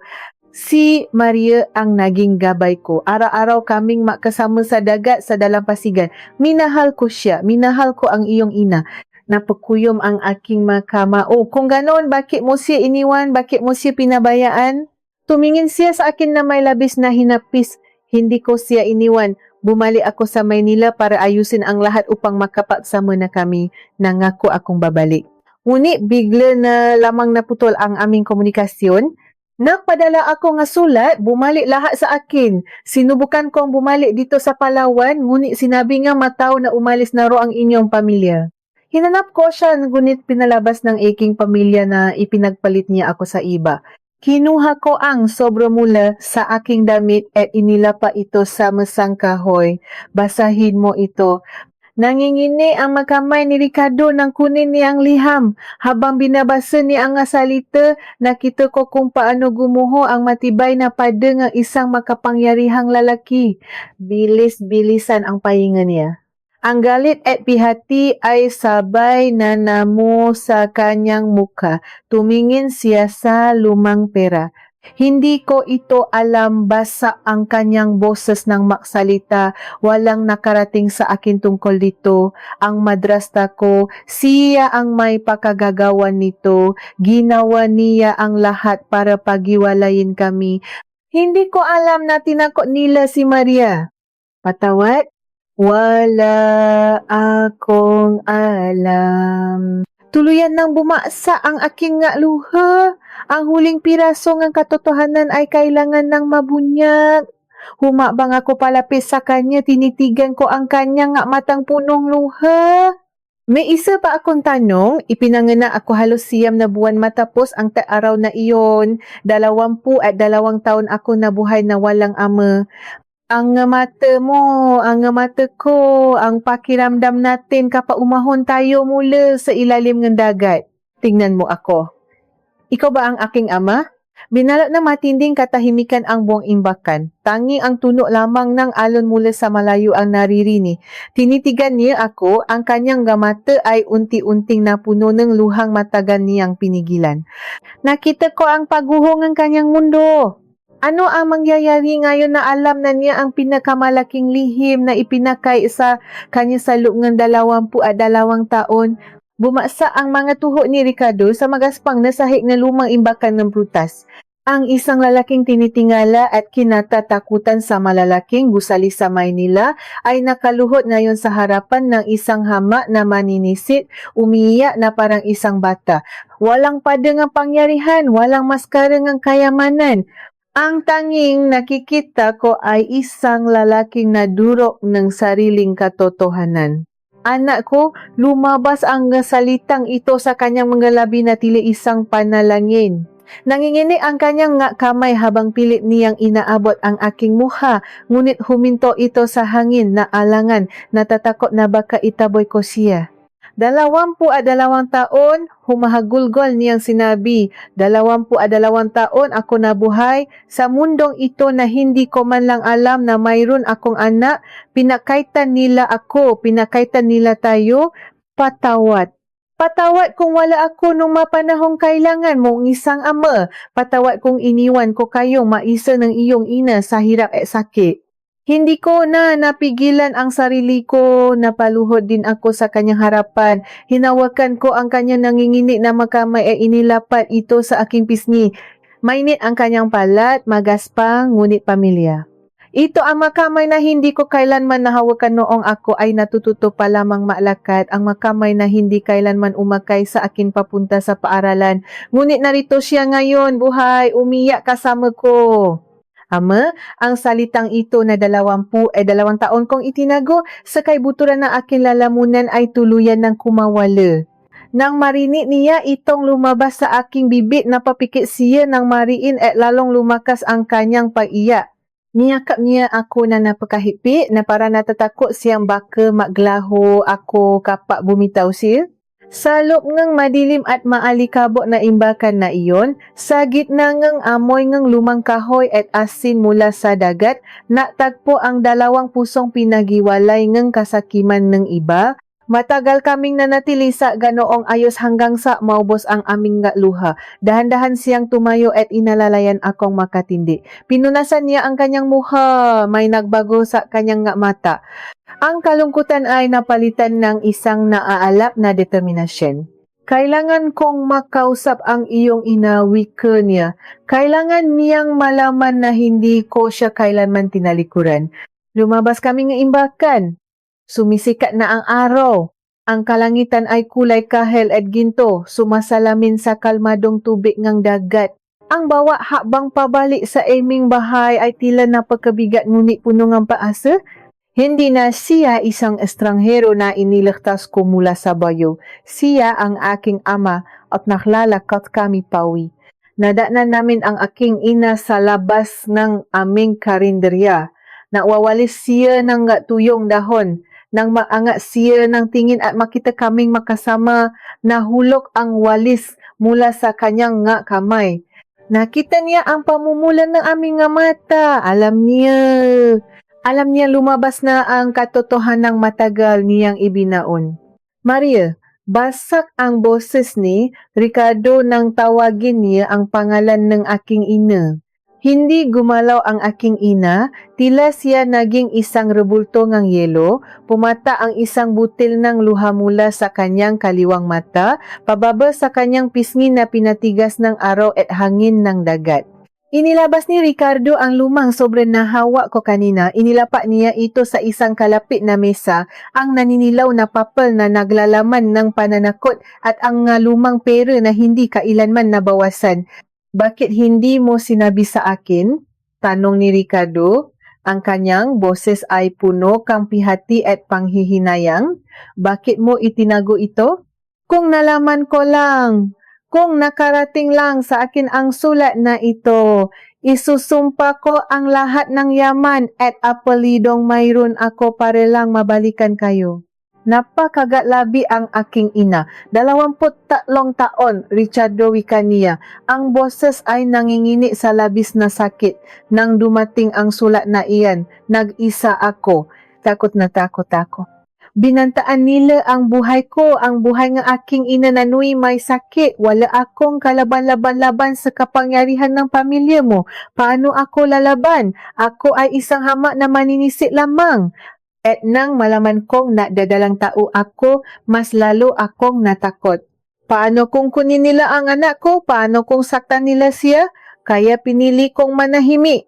Si Maria ang naging gabay ko. Araw-araw kaming makasama sa dagat sa dalampasigan. Minahal ko siya. Minahal ko ang iyong ina. Napakuyom ang aking makama. Kung ganon, bakit mo siya iniwan? Bakit mo siya pinabayaan? Tumingin siya sa akin na may labis na hinapis. Hindi ko siya iniwan. Bumalik ako sa Maynila para ayusin ang lahat upang makapagsama na kami. Nangako akong babalik. Ngunit bigla na lamang naputol ang aming komunikasyon. Nagpadala ako nga sulat, bumalik lahat sa akin. Sinubukan kong bumalik dito sa Palawan, ngunit sinabi nga mataw na umalis na ro ang inyong pamilya. Hinanap ko siya, ngunit pinalabas ng aking pamilya na ipinagpalit niya ako sa iba. Kinuha ko ang sobra mula sa aking damit at inilapa ito sa masang kahoy. Basahin mo ito. Nangingini ang makamay ni Ricardo ng kunin niyang liham. Habang binabasa niya ang salita, nakita ko kung paano gumuho ang matibay na pada ng isang makapangyarihang lalaki. Bilis-bilisan ang pahinga niya. Ang galit at pihati ay sabay na namo sa kanyang muka. Tumingin siya sa lumang pera. Hindi ko ito alam, basa ang kanyang boses ng maksalita. Walang nakarating sa akin tungkol dito. Ang madrasta ko, siya ang may pakagagawan nito. Ginawa niya ang lahat para pagiwalayin kami. Hindi ko alam na tinakot nila si Maria. Patawad? Wala akong alam. Tuluyan nang bumasa ang aking nga luha. Ang huling piraso ng katotohanan ay kailangan ng mabunyag. Humabang ako palapis sa kanya, tinitigan ko ang kanya nga matang punong luha. May isa pa akong tanong, ipinanganak ako halos 9 na buwan matapos ang araw na iyon. 22 taon ako nabuhay na walang ama. Ang mata mo, ang mata ko, ang pakiramdam natin kapag umahon tayo mula sa ilalim ng dagat. Tingnan mo ako. Ikaw ba ang aking ama? Binalot ng matinding katahimikan ang buong imbakan. Tanging ang tunog lamang ng alon mula sa malayo ang naririnig. Tinitigan niya ako, ang kanyang mata ay unti-unting napuno ng luhang matagal niyang pinigilan. Nakita ko ang pagguho ng kanyang mundo. Ano ang mangyayari ngayon na alam na niya ang pinakamalaking lihim na ipinakay sa kanya sa loob ng 22 taon? Bumasa ang mga tuho ni Ricardo sa magaspang na sahig na lumang imbakan ng prutas. Ang isang lalaking tinitingala at kinatatakutan sa malalaking gusali sa Maynila ay nakaluhod ngayon sa harapan ng isang hama na maninisit, umiiyak na parang isang bata. Walang padangang pangyarihan, walang maskara ng kayamanan. Ang tanging nakikita ko ay isang lalaking nadurok ng sariling katotohanan. Anak ko, lumabas ang salitang ito sa kanyang mga labi na tili isang panalangin. Nanginginig ang kanyang kamay habang pilit niyang inaabot ang aking mukha, ngunit huminto ito sa hangin na alangan, natatakot na baka itaboy ko siya. 22 taon, humahagulgol niyang sinabi. 22 taon ako nabuhay sa mundong ito na hindi ko man lang alam na mayroon akong anak. Pinakaitan nila ako, pinakaitan nila tayo. Patawad. Patawad kung wala ako nung mapanahong kailangan mong isang ama. Patawad kung iniwan ko kayong maisa ng iyong ina sa hirap at sakit. Hindi ko na napigilan ang sarili ko, napaluhod din ako sa kanyang harapan. Hinawakan ko ang kanyang nanginginig na makamay at inilapat ito sa aking pisngi. Mainit ang kanyang palat, magaspang, ngunit pamilya. Ito ang makamay na hindi ko kailanman nahawakan noong ako ay natututo pa lamang malakad. Ang makamay na hindi kailanman umakay sa akin papunta sa paaralan. Ngunit narito siya ngayon, buhay, umiyak kasama ko. Ama, ang salitang ito na 2 taon kong itinago, sa kaibuturan ng aking lalamunan ay tuluyan ng kumawala. Nang marinig niya itong lumabas sa aking bibig, napapikit siya ng mariin at lalong lumakas ang kanyang pag-iyak. Niyakap niya ako na napakahigpit na para natatakot siyang baka maglaho ako kapak bumitaw siya. Sa loob ng madilim at maalikabok na imbakan na iyon, sa gitna ng amoy ng lumang kahoy at asin mula sa dagat, natagpo ang 2 pusong pinagiwalay ng kasakiman ng iba. Matagal kaming nanatili sa ganoong ayos hanggang sa maubos ang aming luha. Dahan-dahan siyang tumayo at inalalayan akong makatindi. Pinunasan niya ang kanyang muha, may nagbago sa kanyang mata. Ang kalungkutan ay napalitan ng isang naaalap na determinasyon. Kailangan kong makausap ang iyong ina, wika niya. Kailangan niyang malaman na hindi ko siya kailanman tinalikuran. Lumabas kami ng imbakan. Sumisikat na ang araw. Ang kalangitan ay kulay kahel at ginto, sumasalamin sa kalmadong tubig ng dagat. Ang bawa habang pabalik sa aming bahay ay tila napakabigat ngunit puno ng paasa. Hindi na siya isang estranghero na iniligtas ko mula sa bayo. Siya ang aking ama at naklalakot kami pawi. Nadaanan namin ang aking ina sa labas ng aming karinderya. Nawawalis siya ng tuyong dahon. Nang maangat siya ng tingin at makita kaming makasama, nahulog ang walis mula sa kanyang kamay. Nakita niya ang pamumulan ng aming mata. Alam niya lumabas na ang katotohanang matagal niyang ibinaon. Maria, basak ang boses ni Ricardo nang tawagin niya ang pangalan ng aking ina. Hindi gumalaw ang aking ina, tila siya naging isang rebulto ng yelo, pumata ang isang butil ng luha mula sa kanyang kaliwang mata, pababa sa kanyang pisngi na pinatigas ng araw at hangin ng dagat. Inilabas ni Ricardo ang lumang sobre na hawak ko kanina. Inilapak niya ito sa isang kalapit na mesa, ang naninilaw na papel na naglalaman ng pananakot at ang lumang pera na hindi kailanman nabawasan. Bakit hindi mo sinabi sa akin? Tanong ni Ricardo. Ang kanyang boses ay puno kang pihati at panghihinayang. Bakit mo itinago ito? Kung nalaman ko lang. Kung nakarating lang sa akin ang sulat na ito, Isusumpa ko ang lahat ng yaman at apelidong mayroon ako para lang mabalikan kayo. Napakagalabi ang aking ina. 23 taon, Richardo wika niya. Ang boses ay nangingini sa labis na sakit. Nang dumating ang sulat na iyan, nag-isa ako. Takot na takot ako. Binantaan nila ang buhay ko, ang buhay ng aking ina na nuy may sakit. Wala akong kalaban-laban-laban sa kapangyarihan ng pamilya mo. Paano ako lalaban? Ako ay isang hamak na maninisit lamang. At nang malaman kong nadadalang tao ako, mas lalo akong natakot. Paano kung kunin nila ang anak ko? Paano kung saktan nila siya? Kaya pinili kong manahimik.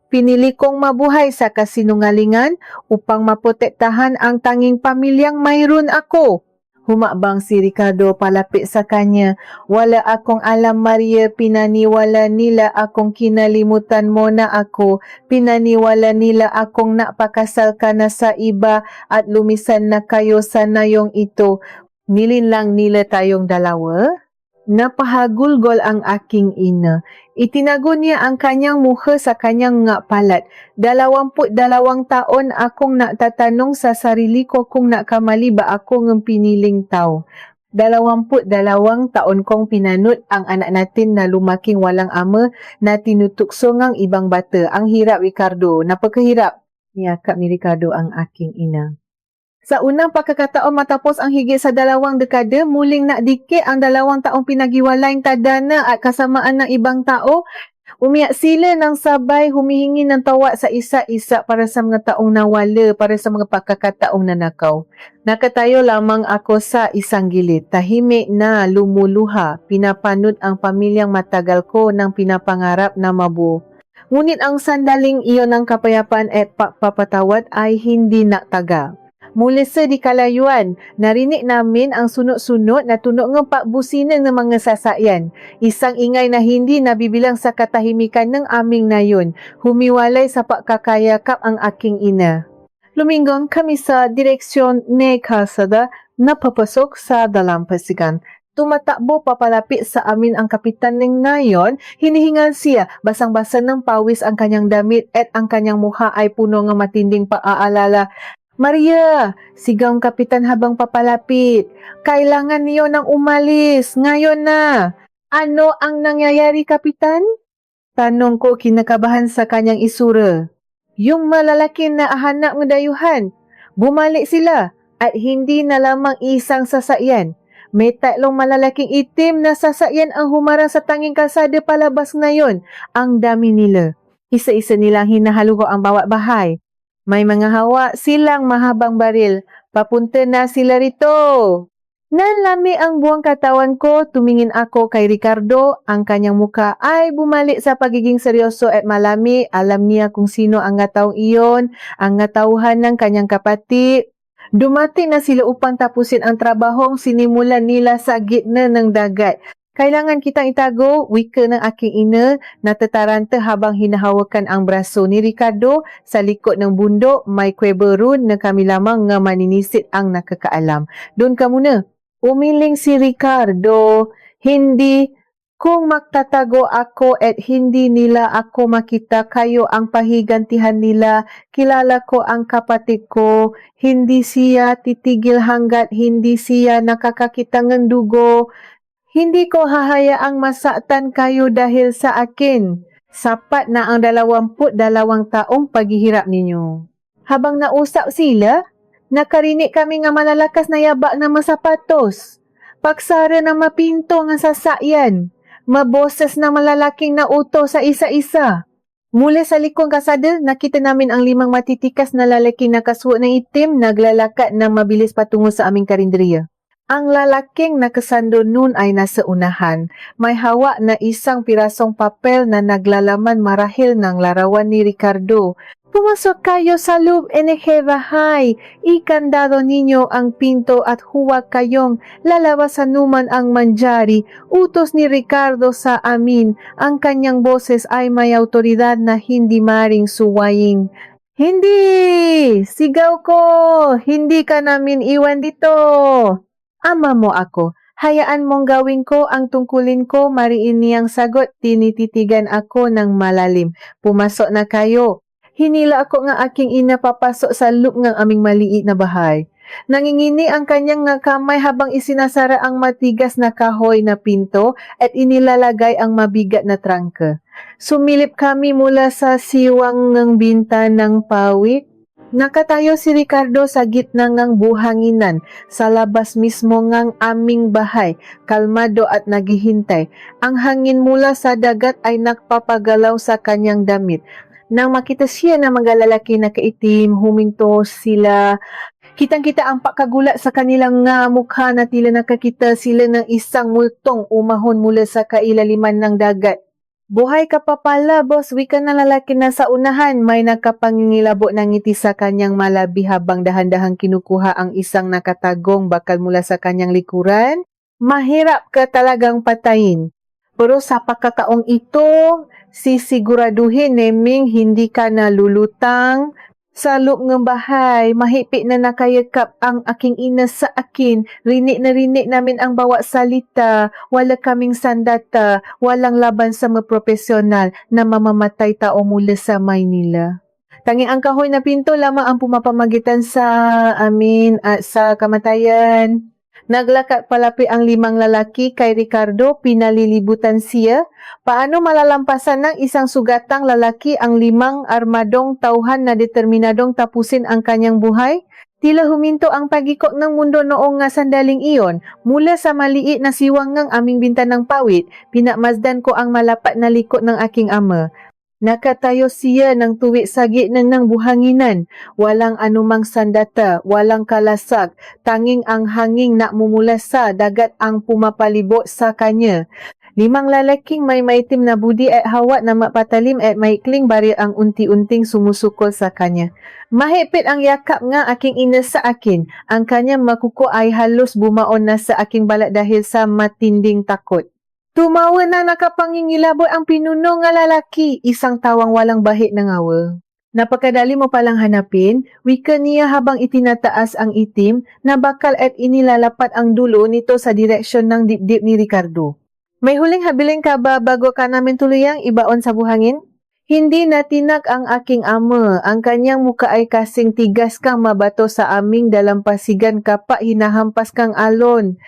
Pinili kong mabuhay sa kasinungalingan upang maprotektahan ang tanging pamilyang mayroon ako. Humakbang si Ricardo palapit sa kanya. Wala akong alam, Maria, pinaniwala nila akong kinalimutan mo na ako. Pinaniwala nila akong napakasal ka na sa iba at lumisan na kayo sa nayong ito. Nilinlang nila tayong dalawa. Napahagulgol ang aking ina. Itinago niya ang kanyang muha sa kanyang ngapalat. 22 taon akong natatanong sa sarili ko kung nakamali ba ako ng piniling tao. 22 taon kong pinanut ang anak natin na lumaking walang ama na tinutukso ng ibang bata. Ang hirap, Ricardo. Napakahirap. Niyakap ni Ricardo ang aking ina. Sa unang pagkakataon matapos ang higit sa 2 dekada, muling nakdikit ang 2 taong pinaghiwalaing tadhana at kasamaan ng ibang tao. Umiyak sila ng sabay, humihingi ng tawa sa isa-isa para sa mga taong nawala, para sa mga pagkakataong nanakaw. Nakatayo lamang ako sa isang gilid, tahimik na lumuluha, pinapanod ang pamilyang matagal ko ng pinapangarap na mabuo. Ngunit ang sandaling iyon ng kapayapaan at pagpapatawad ay hindi naktaga. Mula sa di kalayuan, narinig namin ang sunod-sunod na tunog ng pakbusinan ng mga sasakyan. Isang ingay na hindi nabibilang sa katahimikan ng aming nayon. Humiwalay sa pagkakayakap ang aking ina. Luminggon kami sa direksyon ni kalsada na papasok sa dalampasigan. Tumatakbo papalapit sa amin ang kapitan ng nayon. Hinihingal siya, basang-basa ng pawis ang kanyang damit at ang kanyang mukha ay puno ng matinding paaalala. Maria, sigaw ang kapitan habang papalapit. Kailangan niyo nang umalis. Ngayon na. Ano ang nangyayari, kapitan? Tanong ko kinakabahan sa kanyang isura. Yung malalaki na ahanak ng dayuhan. Bumalik sila at hindi na lamang isang sasakyan. May 3 malalaking itim na sasakyan ang humarang sa tanging kalsada palabas ngayon. Ang dami nila. Isa-isa nilang hinahalugo ang bawat bahay. May mga hawa silang mahabang baril. Papunta na sila rito. Nanlami ang buong katawan ko, tumingin ako kay Ricardo. Ang kanyang muka ay bumalik sa pagiging seryoso at malami. Alam niya kung sino ang ngataong iyon, ang ngatauhan ng kanyang kapatid. Dumating na sila upang tapusin ang trabahong sinimulan nila sa gitna ng dagat. Kailangan kitang itago, wika ng aking ina, natataranta habang hinahawakan ang braso ni Ricardo. Sa likod ng bundok, may kweberun na kami lamang nga maninisit ang nakakaalam. Doon ka muna. Umiling si Ricardo. Hindi, kung magtatago ako at hindi nila ako makita, kayo ang pahigantihan nila. Kilala ko ang kapatid ko. Hindi siya titigil hanggat hindi siya nakakakita ng dugo. Hindi ko hahayaang masaktan kayo dahil sa akin. Sapat na ang 22 taong paghihirap ninyo. Habang nausap sila, nakarinig kami nga malalakas na yabak na masapatos. Pagsara na mapinto nga sasakyan. Maboses na malalaking nauto sa isa-isa. Mula sa likong kasada, nakita namin ang 5 matitikas na lalaking nakasuot ng itim, naglalakad na mabilis patungo sa aming karinderiya. Ang lalaking nakasando nun ay nasa unahan. May hawak na isang pirasong papel na naglalaman marahil ng larawan ni Ricardo. Pumasok kayo sa loob, bahay. Ikandado ninyo ang pinto at huwag kayong lalabas anuman ang manjari. Utos ni Ricardo sa amin. Ang kanyang boses ay may autoridad na hindi maring suwaying. Hindi! Sigaw ko! Hindi ka namin iwan dito! Ama mo ako. Hayaan mong gawin ko ang tungkulin ko, mariin niyang sagot. Tinititigan ako ng malalim. Pumasok na kayo. Hinila ako nga aking ina papasok sa loop ng aming maliit na bahay. Nangingini ang kanyang nga kamay habang isinasara ang matigas na kahoy na pinto at inilalagay ang mabigat na trangka. Sumilip kami mula sa siwang ng bintanang pawid. Nakatayo si Ricardo sa gitna ng buhanginan sa labas mismo ng aming bahay, kalmado at naghihintay. Ang hangin mula sa dagat ay nagpapagalaw sa kanyang damit. Nang makita siya ng mga lalaki na kaitim, huminto sila. Kitang-kita ang pagkagulat sa kanilang nga mukha na tila nakakita sila ng isang multong umahon mula sa kailaliman ng dagat. Buhay ka pa pala, boss. Wika na lalaki na sa unahan. May nakapangingilabo ng ngiti sa kanyang malabi habang dahan-dahang kinukuha ang isang nakatagong bakal mula sa kanyang likuran. Mahirap ka talagang patayin. Pero sa pagkataong ito, sisiguraduhin neming hindi ka nalulutang. Sa loob ng bahay, mahigpit na nakayakap ang aking ina sa akin. Rinig na rinig namin ang bawat salita. Wala kaming sandata. Walang laban sa mga profesional na mamamatay tao mula sa Maynila. Tanging ang kahoy na pinto lamang ang pumapamagitan sa amin at sa kamatayan. Naglakad palapit ang 5 lalaki kay Ricardo, pinalilibutan siya. Paano malalampasan ng isang sugatang lalaki ang 5 armadong tauhan na determinadong tapusin ang kanyang buhay? Tila huminto ang pagikot ng mundo noong nga sandaling iyon. Mula sa maliit na siwang ng aming bintanang pawid, pinakmasdan ko ang malapat na likod ng aking ama. Nakatayo siya ng tuwid sa gitna ng buhanginan. Walang anumang sandata, walang kalasag. Tanging ang hangin na mumula sa dagat ang pumapalibot sa kanya. 5 lalaking may maitim na budi at hawat na mapatalim at maikling baril ang unti-unting sumusukol sa kanya. Mahigpit ang yakap nga aking ina sa akin. Ang kanyang makuko ay halos bumaon na sa aking balat dahil sa matinding takot. Tumawa na nakapangingilabot ang pinuno nga lalaki, isang tawang walang bahit na ngawa. Napakadali mo palang hanapin, wika niya habang itinataas ang itim na bakal at inilalapat ang dulo nito sa direksyon ng dibdib ni Ricardo. May huling habiling ka ba bago ka namin tuluyang ibaon sa buhangin? Hindi natinag ang aking ama. Ang kanyang muka ay kasing tigas kang mabato sa aming dalampasigan kapa hinahampas kang alon.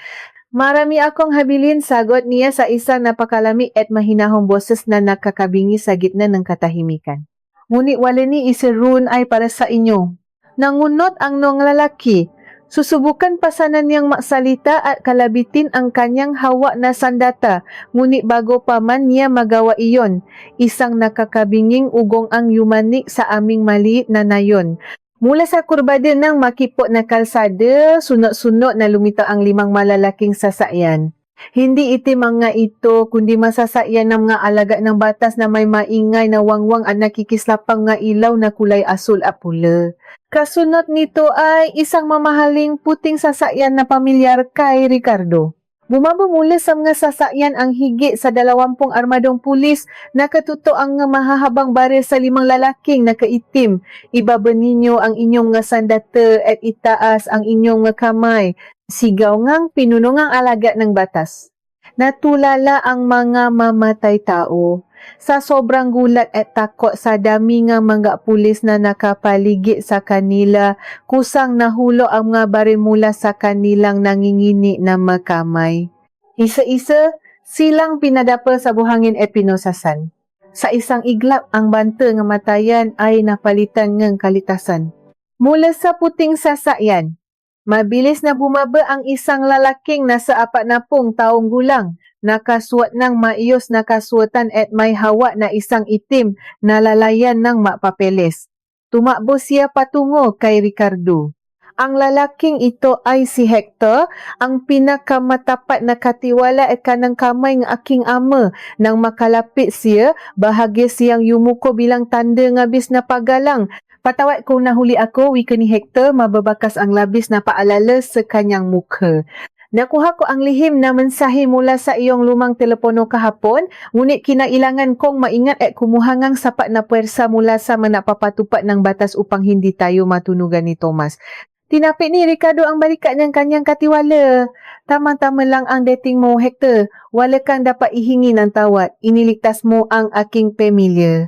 Marami akong habilin, sagot niya sa isang napakalami at mahinahong boses na nakakabingi sa gitna ng katahimikan. Ngunit wala ni isirun ay para sa inyo. Nangunot ang nung lalaki. Susubukan pa sana niyang maksalita at kalabitin ang kanyang hawa na sandata. Ngunit bago pa man niya magawa iyon, isang nakakabinging ugong ang yumanik sa aming maliit na nayon. Mula sa kurbada ng makipot na kalsada, sunod-sunod na lumitaw ang 5 malalaking sasakyan. Hindi itim mga ito, kundi masasakyan ng mga alagad ng batas na may maingay na wangwang at nakikislapang nga ilaw na kulay asul at pula. Kasunod nito ay isang mamahaling puting sasakyan na pamilyar kay Ricardo. Bumaba mula sa mga sasakyan ang higit sa 20 armadong pulis, nakatuto ang nga mahahabang baril sa 5 lalaking nakaitim. Ibaba ninyo ang inyong nga sandata at itaas ang inyong nga kamay. Sigaw ngang pinuno ngang alagad ng batas. Natulala ang mga mamatay tao. Sa sobrang gulat at takot sa dami nga mga pulis na nakapaligid sa kanila, kusang nahulo ang mga baril mula sa kanilang nangingini na makamay. Isa-isa, silang pinadapa sa buhangin at pinusasan. Sa isang iglap, ang banta nga matayan ay napalitan ng kalitasan. Mula sa puting sasakyan, mabilis na bumaba ang isang lalaking nasa 40 taong gulang. Nakasuot ng maayos na kasuotan at may hawa na isang itim na lalayan ng mapapeles. Tumakbo siya patungo kay Ricardo. Ang lalaking ito ay si Hector, ang pinakamatapat na katiwala at kanang kamay ng aking ama. Nang makalapit siya, bahagi siyang yumuko bilang tanda ng abis na pagalang. Patawad kung nahuli ako, wika ni Hector, mababakas ang labis na paalala sa kanyang mukha. Nakuha ko ang lihim na mensahe mula sa iyong lumang telepono kahapon, ngunit kinailangan kong maingat at kumuhangang sapat na puwersa mula sa manapapatupad ng batas upang hindi tayo matunugan ni Thomas. Tinapik ni Ricardo ang balikat niyang kanyang katiwala. Tama-tama lang ang dating mo, Hector. Wala kang dapat ihingi ng tawad. Iniligtas mo ang aking pamilya.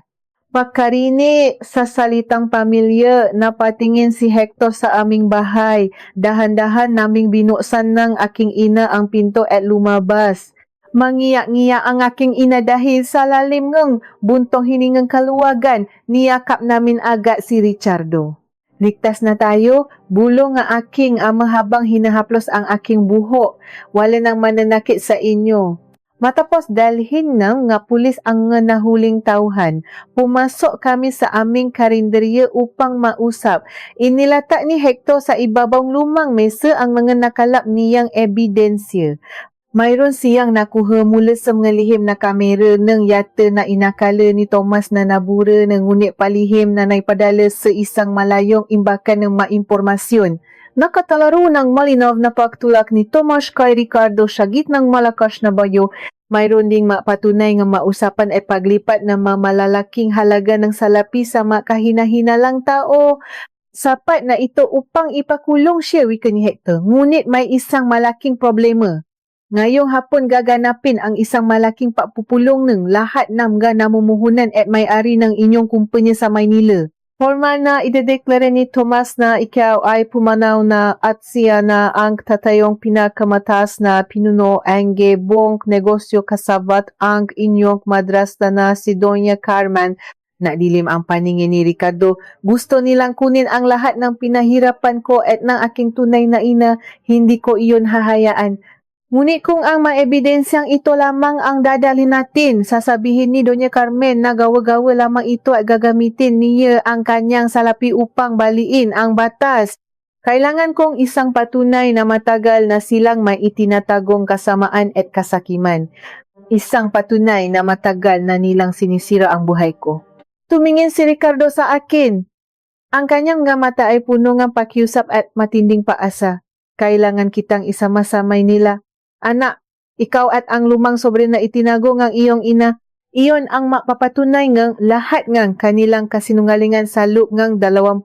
Pagkarinig sa salitang pamilya, napatingin si Hector sa aming bahay. Dahan-dahan naming binuksan ng aking ina ang pinto at lumabas. Mangiyak-ngiyak ang aking ina dahil sa lalim ng buntong hiningang kaluwagan, niyakap namin agad si Ricardo. Ligtas na tayo, bulong nga aking ama habang hinahaplos ang aking buhok. Wala nang mananakit sa inyo. Matapos dalhin ng nga pulis ang nga nahuling tauhan, pumasok kami sa aming karinderya upang mausap. Inilatak ni Hector sa ibabaw lumang mesa ang mga nakalap niyang ebidensya. Mayroon siyang nakuha mula sa mga lihim na kamera ng yata na inakala ni Thomas na nabura ng ngunit palihim na naipadala sa isang malayong imbakan ng maimpormasyon. Nakatalaro ng malinaw na pagtulak ni Thomas kay Ricardo sa gitnang malakas na bayo. Mayroon ding mapatunay nga mausapan ay paglipat ng malalaking halaga ng salapi sa makahina-hinalang tao. Sapat na ito upang ipakulong siya, wika ni Hector. Ngunit may isang malaking problema. Ngayong hapon gaganapin ang isang malaking pagpupulong ng lahat ng namumuhunan at may-ari ng inyong kumpanya sa Maynila. Formal na idedeklara ni Thomas na ikaw ay pumanaw na at siya na ang tatayong pinakamataas na pinuno ang buong negosyo kasabat ang inyong madrasta na si Doña Carmen. Nadilim ang paningin ni Ricardo. Gusto nilang kunin ang lahat ng pinahirapan ko at ng aking tunay na ina. Hindi ko iyon hahayaan. Ngunit kung ang maebidensyang ito lamang ang dadalhin natin, sasabihin ni Doña Carmen na gawa-gawa lamang ito at gagamitin niya ang kanyang salapi upang baliin ang batas. Kailangan kong isang patunay na matagal na silang may itinatagong kasamaan at kasakiman. Isang patunay na matagal na nilang sinisira ang buhay ko. Tumingin si Ricardo sa akin. Ang kanyang mga mata ay puno ng pakiusap at matinding paasa. Kailangan kitang isama-samay nila. Anak, ikaw at ang lumang sobre na itinago ng iyong ina, iyon ang mapapatunay ng lahat ng kanilang kasinungalingan sa loob ng 22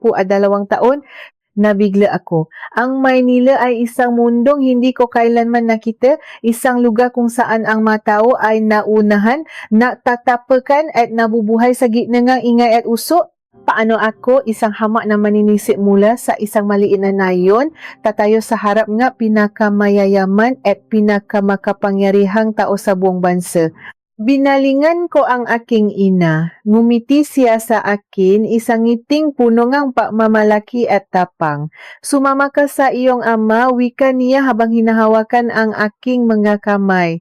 taon. Nabigla ako. Ang Maynila ay isang mundong hindi ko kailanman nakita, isang lugar kung saan ang mga tao ay naunahan, natatapakan at nabubuhay sa gitna ng ingay at usok. Paano ako, isang hamak na maninisip mula sa isang maliit na nayon, tatayo sa harap nga pinakamayayaman at pinakamakapangyarihang tao sa buong bansa? Binalingan ko ang aking ina. Ngumiti siya sa akin, isang ngiting puno ng pagmamalaki at tapang. Sumama ka sa iyong ama, wika niya habang hinahawakan ang aking mga kamay.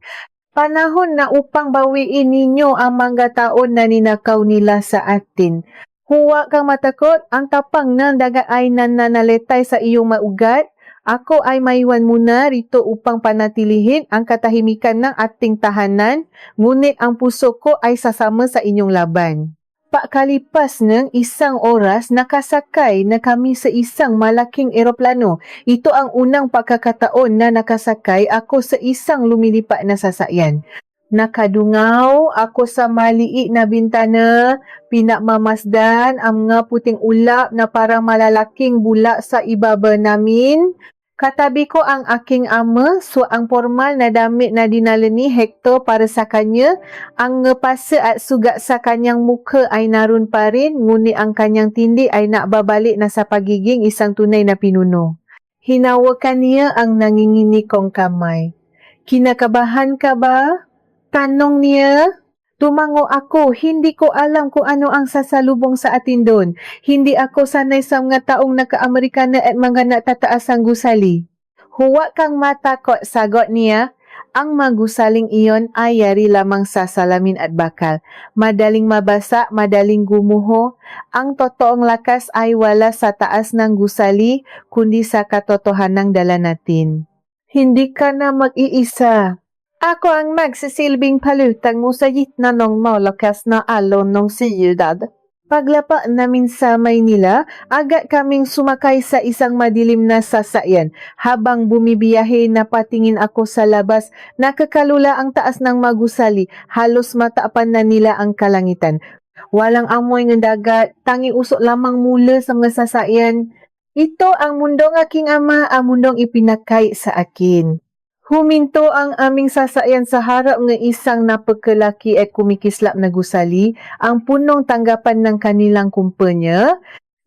Panahon na upang bawiin ninyo ang mga taon na ninakaw nila sa atin. Huwag kang matakot, ang tapang ng dagat ay nananaletay sa iyong maugat. Ako ay maiwan muna rito upang panatilihin ang katahimikan ng ating tahanan, ngunit ang puso ko ay sasama sa inyong laban. Pakalipas ng isang oras, nakasakay na kami sa isang malaking eroplano. Ito ang unang pagkakataon na nakasakay ako sa isang lumilipat na sasakyan. Nakadungaw ako sa maliit na bintana, pinakmamasdan ang mga puting ulap na parang malalaking bulak sa ibaba namin. Katabi ko ang aking ama, ang formal na damit na dinala ni Hector para sa kanya. Ang ngepasa at sugat sa kanyang muka ay naroon pa rin, ngunit ang kanyang tindi ay nakbabalik na sa pagiging isang tunay na pinuno. Hinawakan niya ang nanginginig kong kamay. Kinakabahan ka ba? Tanong niya. Tumango ako, hindi ko alam kung ano ang sasalubong sa atin doon. Hindi ako sanay sa mga taong naka-Amerikana at mga natataasang gusali. Huwag kang matakot, sagot niya. Ang mga gusaling iyon ay yari lamang sa salamin at bakal. Madaling mabasa, madaling gumuho. Ang totoong lakas ay wala sa taas ng gusali, kundi sa katotohanan ng dala natin. Hindi ka na mag-iisa. Ako ang magsisilbing palutang mo sa gitna ng malakas na alon ng siyudad. Paglapa namin sa Maynila, agad kaming sumakay sa isang madilim na sasakyan. Habang bumibiyahe, napatingin ako sa labas, nakakalula ang taas ng magusali, halos mataapan na nila ang kalangitan. Walang amoy ng dagat, tanging usok lamang mula sa mga sasakyan. Ito ang mundong aking ama, ang mundong ipinakay sa akin. Huminto ang aming sasakyan sa harap ng isang napakalaki at kumikislap na gusali, ang punong tanggapan ng kanilang kumpanya.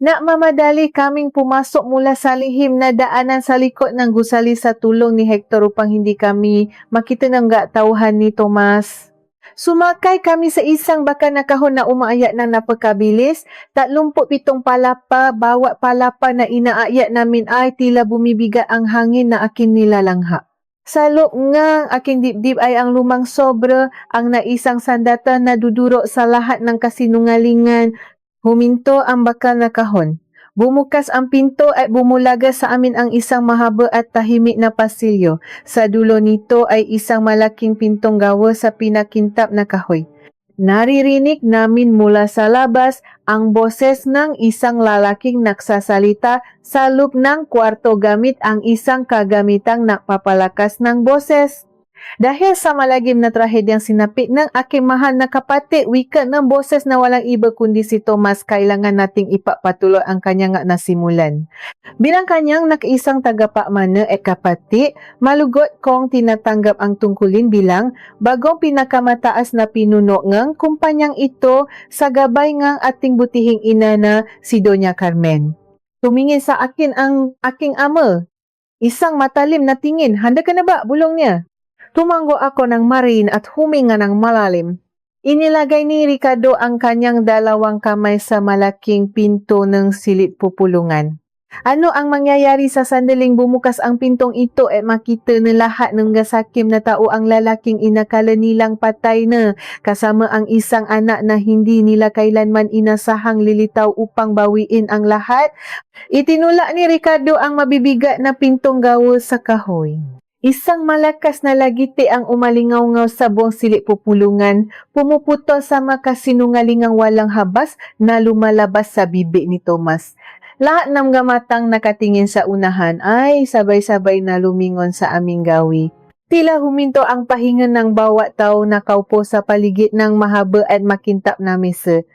Nak mamadali kaming pumasok mula sa lihim na daanan sa likod ng gusali sa tulong ni Hector upang hindi kami makita ng tauhan ni Thomas. Sumakay kami sa isang baka na kahon na umaayat ng napakabilis. 37 palapa, bawat palapa na inaayat namin ay tila bumibigat ang hangin na akin nilalangha. Sa loob ng aking dibdib ay ang lumang sobra, ang naisang sandata na dudurok sa lahat ng kasinungalingan. Huminto ang bakal na kahon. Bumukas ang pinto at bumulaga sa amin ang isang mahaba at tahimik na pasilyo. Sa dulo nito ay isang malaking pintong gawa sa pinakintap na kahoy. Naririnig namin mula sa labas ang boses ng isang lalaking nagsasalita sa loob ng kwarto gamit ang isang kagamitang nakpapalakas ng boses. Dahil sa malagim na trahedyang sinapit ng aking mahal na kapatid, wika ng boses na walang iba kundi si Thomas, kailangan nating ipapatuloy ang kanyang nasimulan. Bilang kanyang nakaisang tagapamana at kapatid, malugot kong tinatanggap ang tungkulin bilang bagong pinakamataas na pinuno ng kumpanyang ito sa gabay ng ating butihing ina na si Doña Carmen. Tumingin sa akin ang aking ama. Isang matalim na tingin. Handa ka na ba, bulong niya? Tumango ako ng marin at huminga ng malalim. Inilagay ni Ricardo ang kanyang dalawang kamay sa malaking pinto ng silid pupulungan. Ano ang mangyayari sa sandaling bumukas ang pintong ito at makita na lahat ng gasakim na tao ang lalaking inakala nilang patay na kasama ang isang anak na hindi nila kailanman inasahang lilitaw upang bawiin ang lahat? Itinulak ni Ricardo ang mabibigat na pintong gawa sa kahoy. Isang malakas na lagiti ang umalingaw-ngaw sa buong silid pupulungan, pumuputol sa makasinungalingang walang habas na lumalabas sa bibig ni Thomas. Lahat ng gamatang nakatingin sa unahan ay sabay-sabay na lumingon sa aming gawi. Tila huminto ang pahinga ng bawat tao na kaupo sa paligid ng mahaba at makintap na mesa.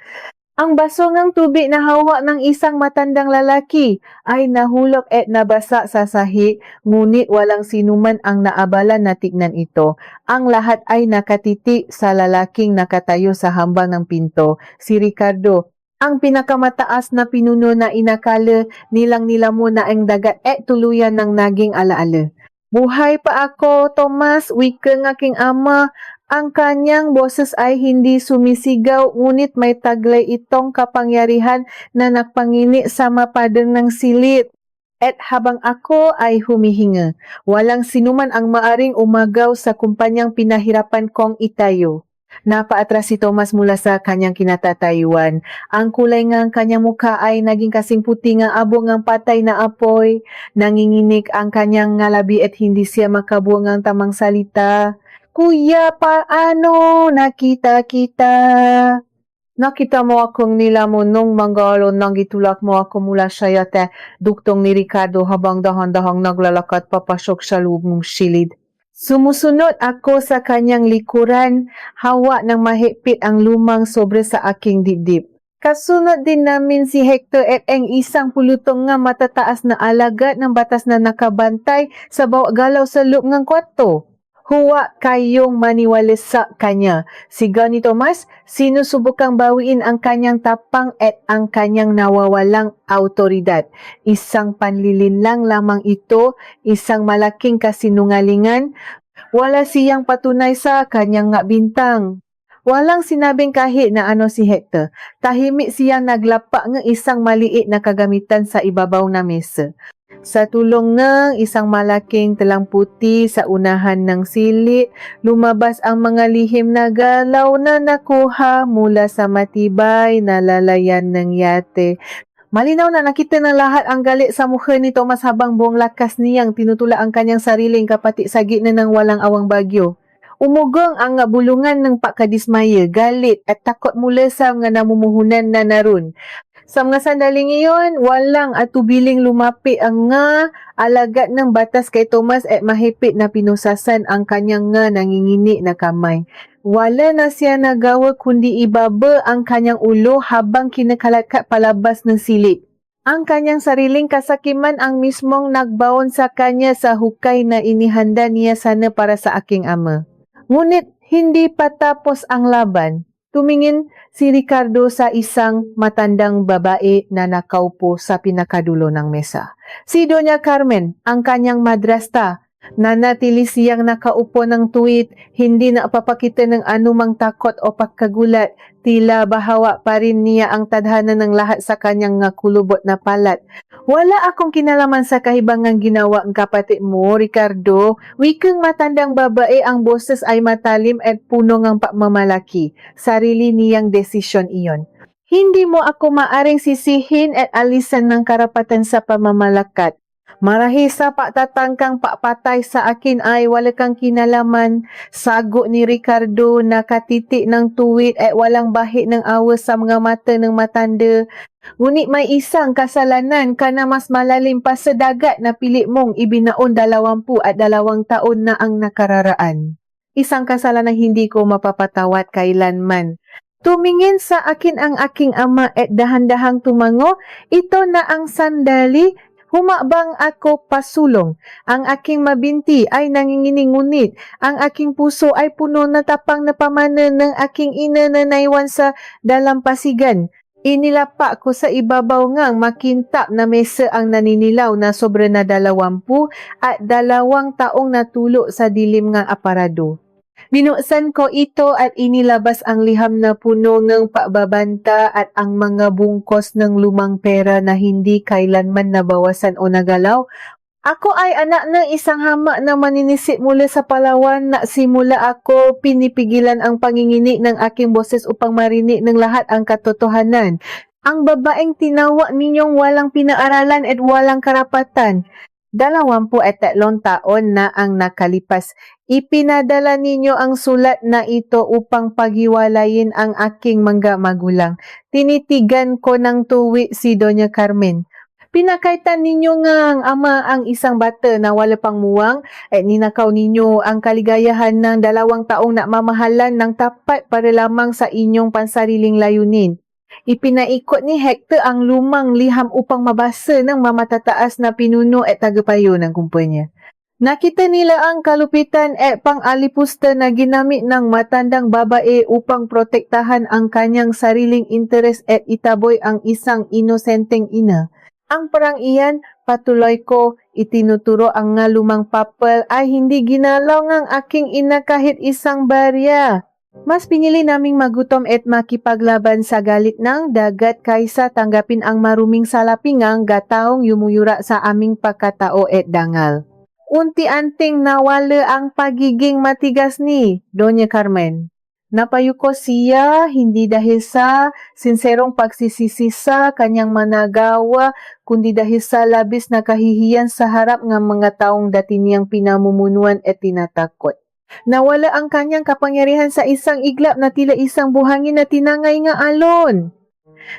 Ang baso ng tubig na hawak ng isang matandang lalaki ay nahulog at nabasa sa sahig, ngunit walang sinuman ang naabala na tignan ito. Ang lahat ay nakatitik sa lalaking nakatayo sa hambang ng pinto, si Ricardo. Ang pinakamataas na pinuno na inakala nilang nilamon na ang dagat at tuluyan ng naging alaala. Buhay pa ako, Thomas, wika ng aking ama. Ang kanyang boses ay hindi sumisigaw, ngunit may taglay itong kapangyarihan na nagpangini sa mapadang ng silid. At habang ako ay humihinga, walang sinuman ang maaring umagaw sa kumpanyang pinahirapan kong itayo. Napaatras si Thomas mula sa kanyang kinatatayuan. Ang kulay ng kanyang mukha ay naging kasing puti ng abong ng patay na apoy. Nanginginig ang kanyang ngalabi at hindi siya makabuang ng tamang salita. Kuya, paano nakita kita? Nakita mo akong nilamon nung manggalon nang gitulak mo ako mula sa yate, duktong ni Ricardo habang dahan-dahang naglalakad papasok sa loob ng silid. Sumusunod ako sa kanyang likuran, hawak ng mahigpit ang lumang sobre sa aking dibdib. Kasunod din namin si Hector at ang isang pulutong nga matataas na alagad ng batas na nakabantay sa bawat galaw sa loob ng kwarto. Huwag kayong maniwala sa kanya. Sigaw ni Thomas, sinusubukang bawiin ang kanyang tapang at ang kanyang nawawalang autoridad. Isang panlilinlang lamang ito, isang malaking kasinungalingan. Wala siyang patunay sa kanyang nga bintang. Walang sinabing kahit na ano si Hector. Tahimik siyang naglapa ng isang maliit na kagamitan sa ibabaw na mesa. Sa tulong ng isang malaking telang puti sa unahan ng silid, lumabas ang mga lihim na galaw na nakuha mula sa matibay na lalayan ng yate. Malinaw na nakita ng lahat ang galit sa mukha ni Thomas habang buong lakas niyang tinutula ang kanyang sariling kapatid sa gitna ng walang awang bagyo. Umugong ang bulungan ng pagkadismaya, galit at takot mula sa mga namumuhunan na naroon. Sa mga sandaling iyon, walang atubiling lumapi ang nga alagad ng batas kay Thomas at mahipit na pinusasan ang kanyang nga nangingini na kamay. Wala na siya nagawa kundi ibaba ang kanyang ulo habang kinakalakat palabas ng silid. Ang kanyang sariling kasakiman ang mismong nagbaon sa kanya sa hukay na inihanda niya sana para sa aking ama. Ngunit hindi pa tapos ang laban. Tumingin si Ricardo sa isang matandang babae na nakaupo sa pinakadulo ng mesa. Si Doña Carmen, ang kanyang madrasta. Nanatili siyang nakaupo ng tuwid, hindi na papakita ng anumang takot o pagkagulat. Tila bahawa pa rin niya ang tadhana ng lahat sa kanyang kulubot na palat. Wala akong kinalaman sa kahibangang ginawa ang kapatid mo, Ricardo. Wikang matandang babae, ang boses ay matalim at puno ng pagmamalaki. Sarili niyang desisyon iyon. Hindi mo ako maaring sisihin at alisan ng karapatan sa pamamalakat. Marahil sa pagtatangkang papatay sa akin ay wala kang kinalaman. Sago ni Ricardo na katitik ng tuwid at walang bahid ng awas sa mga mata ng matanda. Ngunit may isang kasalanan ka na mas malalim pa sa dagat na pilit mong ibinaon 22 taon na ang nakararaan. Isang kasalanan hindi ko mapapatawad kailanman. Tumingin sa akin ang aking ama at dahan-dahang tumango. Ito na ang sandali. Humabang ako pasulong. Ang aking mabinti ay nanginginig, ngunit ang aking puso ay puno na tapang na pamana ng aking ina na naiwan sa dalampasigan. Inilapa ko sa ibabaw ngang makintab na mesa ang naninilaw na sobra na 20 at 2 taong natulo sa dilim ng aparado. Binuksan ko ito at inilabas ang liham na puno ng pagbabanta at ang mga bungkos ng lumang pera na hindi kailanman nabawasan o nagalaw. Ako ay anak ng isang hama na maninisit mula sa Palawan na simula ako pinipigilan ang panginginig ng aking boses upang marinig ng lahat ang katotohanan. Ang babaeng tinawag ninyong walang pinag-aralan at walang karapatan. 23 taon na ang nakalipas. Ipinadala ninyo ang sulat na ito upang paghiwalayin ang aking mga magulang. Tinitigan ko ng tuwi si Doña Carmen. Pinakaitan ninyo ngang ama ang isang bata na wala pang muwang at ninakaw ninyo ang kaligayahan ng 2 taong na mamahalan ng tapat para lamang sa inyong pansariling layunin. Ipinaikot ni Hector ang lumang liham upang mabasa ng mamatataas na pinuno at tagapayo ng kumpanya. Nakita nila ang kalupitan at pang-alipusta na ginamit ng matandang babae upang protektahan ang kanyang sariling interes at itaboy ang isang inosenteng ina. Ang parang iyan, patuloy ko, itinuturo ang nga lumang papel ay hindi ginalaw ng aking ina kahit isang barya. Mas pinili naming magutom at makipaglaban sa galit ng dagat kaysa tanggapin ang maruming salapingang gataong yumuyura sa aming pagkatao at dangal. Unti-anting nawala ang pagiging matigas ni Doña Carmen. Napayuko siya hindi dahil sa sinserong pagsisisi sa kanyang managawa, kundi dahil sa labis na kahihiyan sa harap ng mga taong dati niyang pinamumunuan at tinatakot. Nawala ang kanyang kapangyarihan sa isang iglap na tila isang buhangin na tinangay nga alon.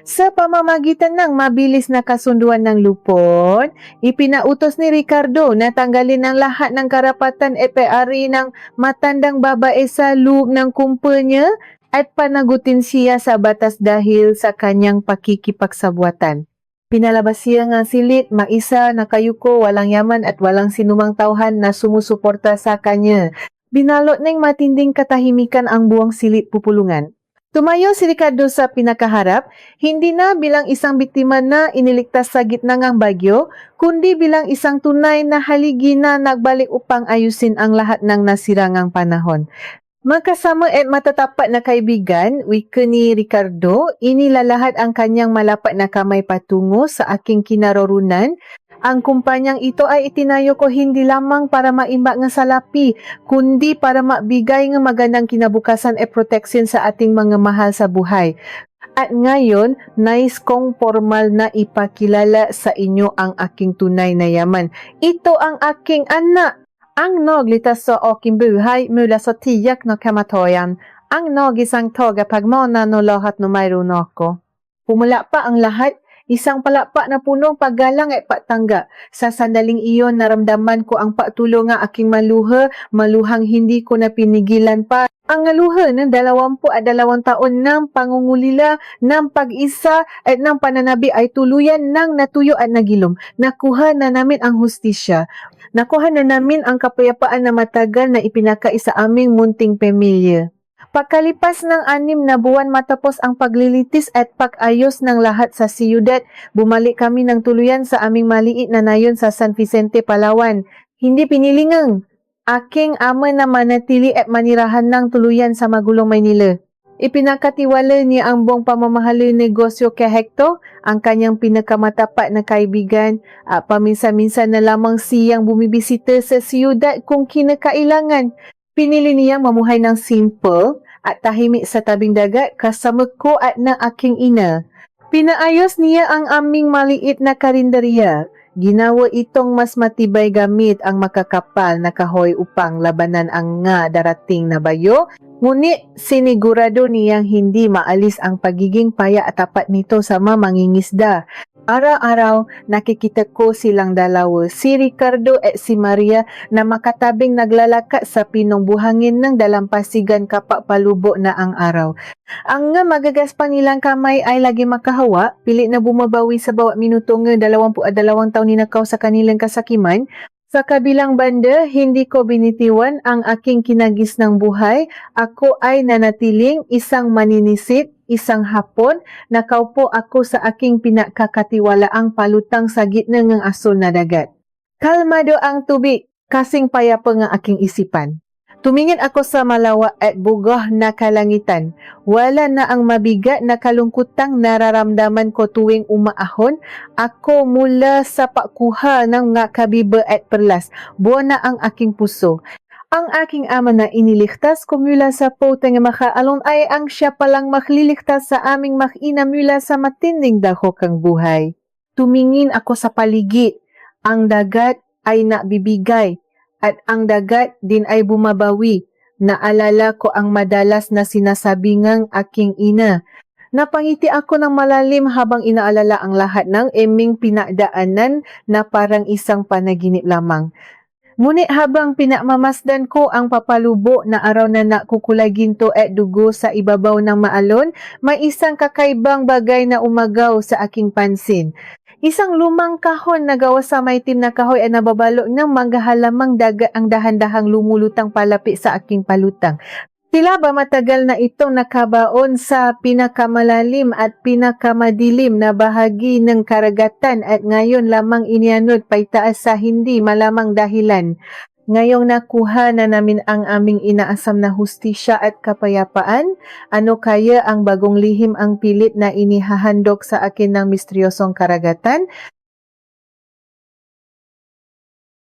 Sa pamamagitan ng mabilis na kasunduan ng lupon, ipinautos ni Ricardo na tanggalin ang lahat ng karapatan at pay-ari ng matandang babae sa loob ng kumpanya at panagutin siya sa batas dahil sa kanyang pakikipagsabuatan. Pinalabas siya ng silit, maisa, nakayuko, walang yaman at walang sinumang tauhan na sumusuporta sa kanya. Binalot ng matinding katahimikan ang buwang silit pupulungan. Tumayo si Ricardo sa pinakaharap, hindi na bilang isang biktima na iniligtas sa gitna ng bagyo, kundi bilang isang tunay na haligi na nagbalik upang ayusin ang lahat ng nasirangang panahon. Magkasama at matatapat na kaibigan, wika ni Ricardo, inilalahat ang kanyang malapat na kamay patungo sa aking kinarorunan. Ang kumpanyang ito ay itinayo ko hindi lamang para maimbak ng salapi, kundi para magbigay ng magandang kinabukasan at proteksyon sa ating mga mahal sa buhay. At ngayon, nais kong formal na ipakilala sa inyo ang aking tunay na yaman. Ito ang aking anak. Ang naglitas sa aking buhay mula sa tiyak na kamatayan. Ang nagisang tagapagmana no lahat no mayroon ako. Pumula pa ang lahat. Isang palakpak na punong paggalang at pagtangga. Sa sandaling iyon, naramdaman ko ang pagtulong ng aking maluha, maluhang hindi ko na pinigilan pa. Ang ngaluha ng 22 taon ng pangungulila, ng pag-isa at ng pananabi ay tuluyan ng natuyo at nagilom. Nakuha na namin ang hustisya. Nakuha na namin ang kapayapaan na matagal na ipinakain sa aming munting pamilya. Pagkalipas ng 6 na buwan matapos ang paglilitis at pag-ayos ng lahat sa siyudad, bumalik kami ng tuluyan sa aming maliit na nayon sa San Vicente, Palawan. Hindi pinilingang aking ama na manatili at manirahan ng tuluyan sa Magulong, Maynila. Ipinakatiwala niya ang buong pamamahali negosyo kay Hector, ang kanyang pinakamatapat na kaibigan, at paminsan-minsan na lamang siyang bumibisita sa siyudad kung kinakailangan. Pinili niyang mamuhay ng simple at tahimik sa tabing dagat kasama ko at ng aking ina. Pinaayos niya ang aming maliit na karinderya. Ginawa itong mas matibay gamit ang makakapal na kahoy upang labanan ang nga darating na bayo. Ngunit sinigurado niyang hindi maalis ang pagiging paya at tapat nito sa mga mangingisda. Araw-araw nakikita ko silang dalawa, si Ricardo at si Maria, na makatabing naglalakad sa pinong buhangin ng dalampasigan kapak palubo na ang araw. Ang nga magagaspang nilang kamay ay lagi makahawa, pilit na bumabawi sa bawat minuto nga 22 taon ninakaw sa kanilang kasakiman. Sa kabilang banda, hindi ko binitiwan ang aking kinagis ng buhay. Ako ay nanatiling isang maninisit, isang hapon, nakaupo ako sa aking pinakakatiwalaang palutang sa gitna ng asul na dagat. Kalmado ang tubig, kasing payapa ng aking isipan. Tumingin ako sa malawa at bugah na kalangitan. Wala na ang mabigat na kalungkutang nararamdaman ko tuwing umaahon. Ako mula sa pakuha ng mga kabiba at perlas. Buwan na ang aking puso. Ang aking ama na iniligtas ko mula sa puta nga makaalon ay ang siya palang magliligtas sa aming makina mula sa matinding dahok ang buhay. Tumingin ako sa paligid. Ang dagat ay nabibigay. At ang dagat din ay bumabawi. Naalala ko ang madalas na sinasabi ngang aking ina. Napangiti ako ng malalim habang inaalala ang lahat ng eming pinagdaanan na parang isang panaginip lamang. Ngunit habang pinamamasdan ko ang papalubo na araw na nakukulay ginto at dugo sa ibabaw ng maalon, may isang kakaibang bagay na umagaw sa aking pansin. Isang lumang kahon na gawa sa maitim na kahoy ay nababalo ng maghahalamang dagat ang dahan-dahang lumulutang palapit sa aking palutang. Tila ba matagal na itong nakabaon sa pinakamalalim at pinakamadilim na bahagi ng karagatan at ngayon lamang inianod paitaas sa hindi malamang dahilan. Ngayong nakuha na namin ang aming inaasam na hustisya at kapayapaan, ano kaya ang bagong lihim ang pilit na inihahandog sa akin ng misteryosong karagatan?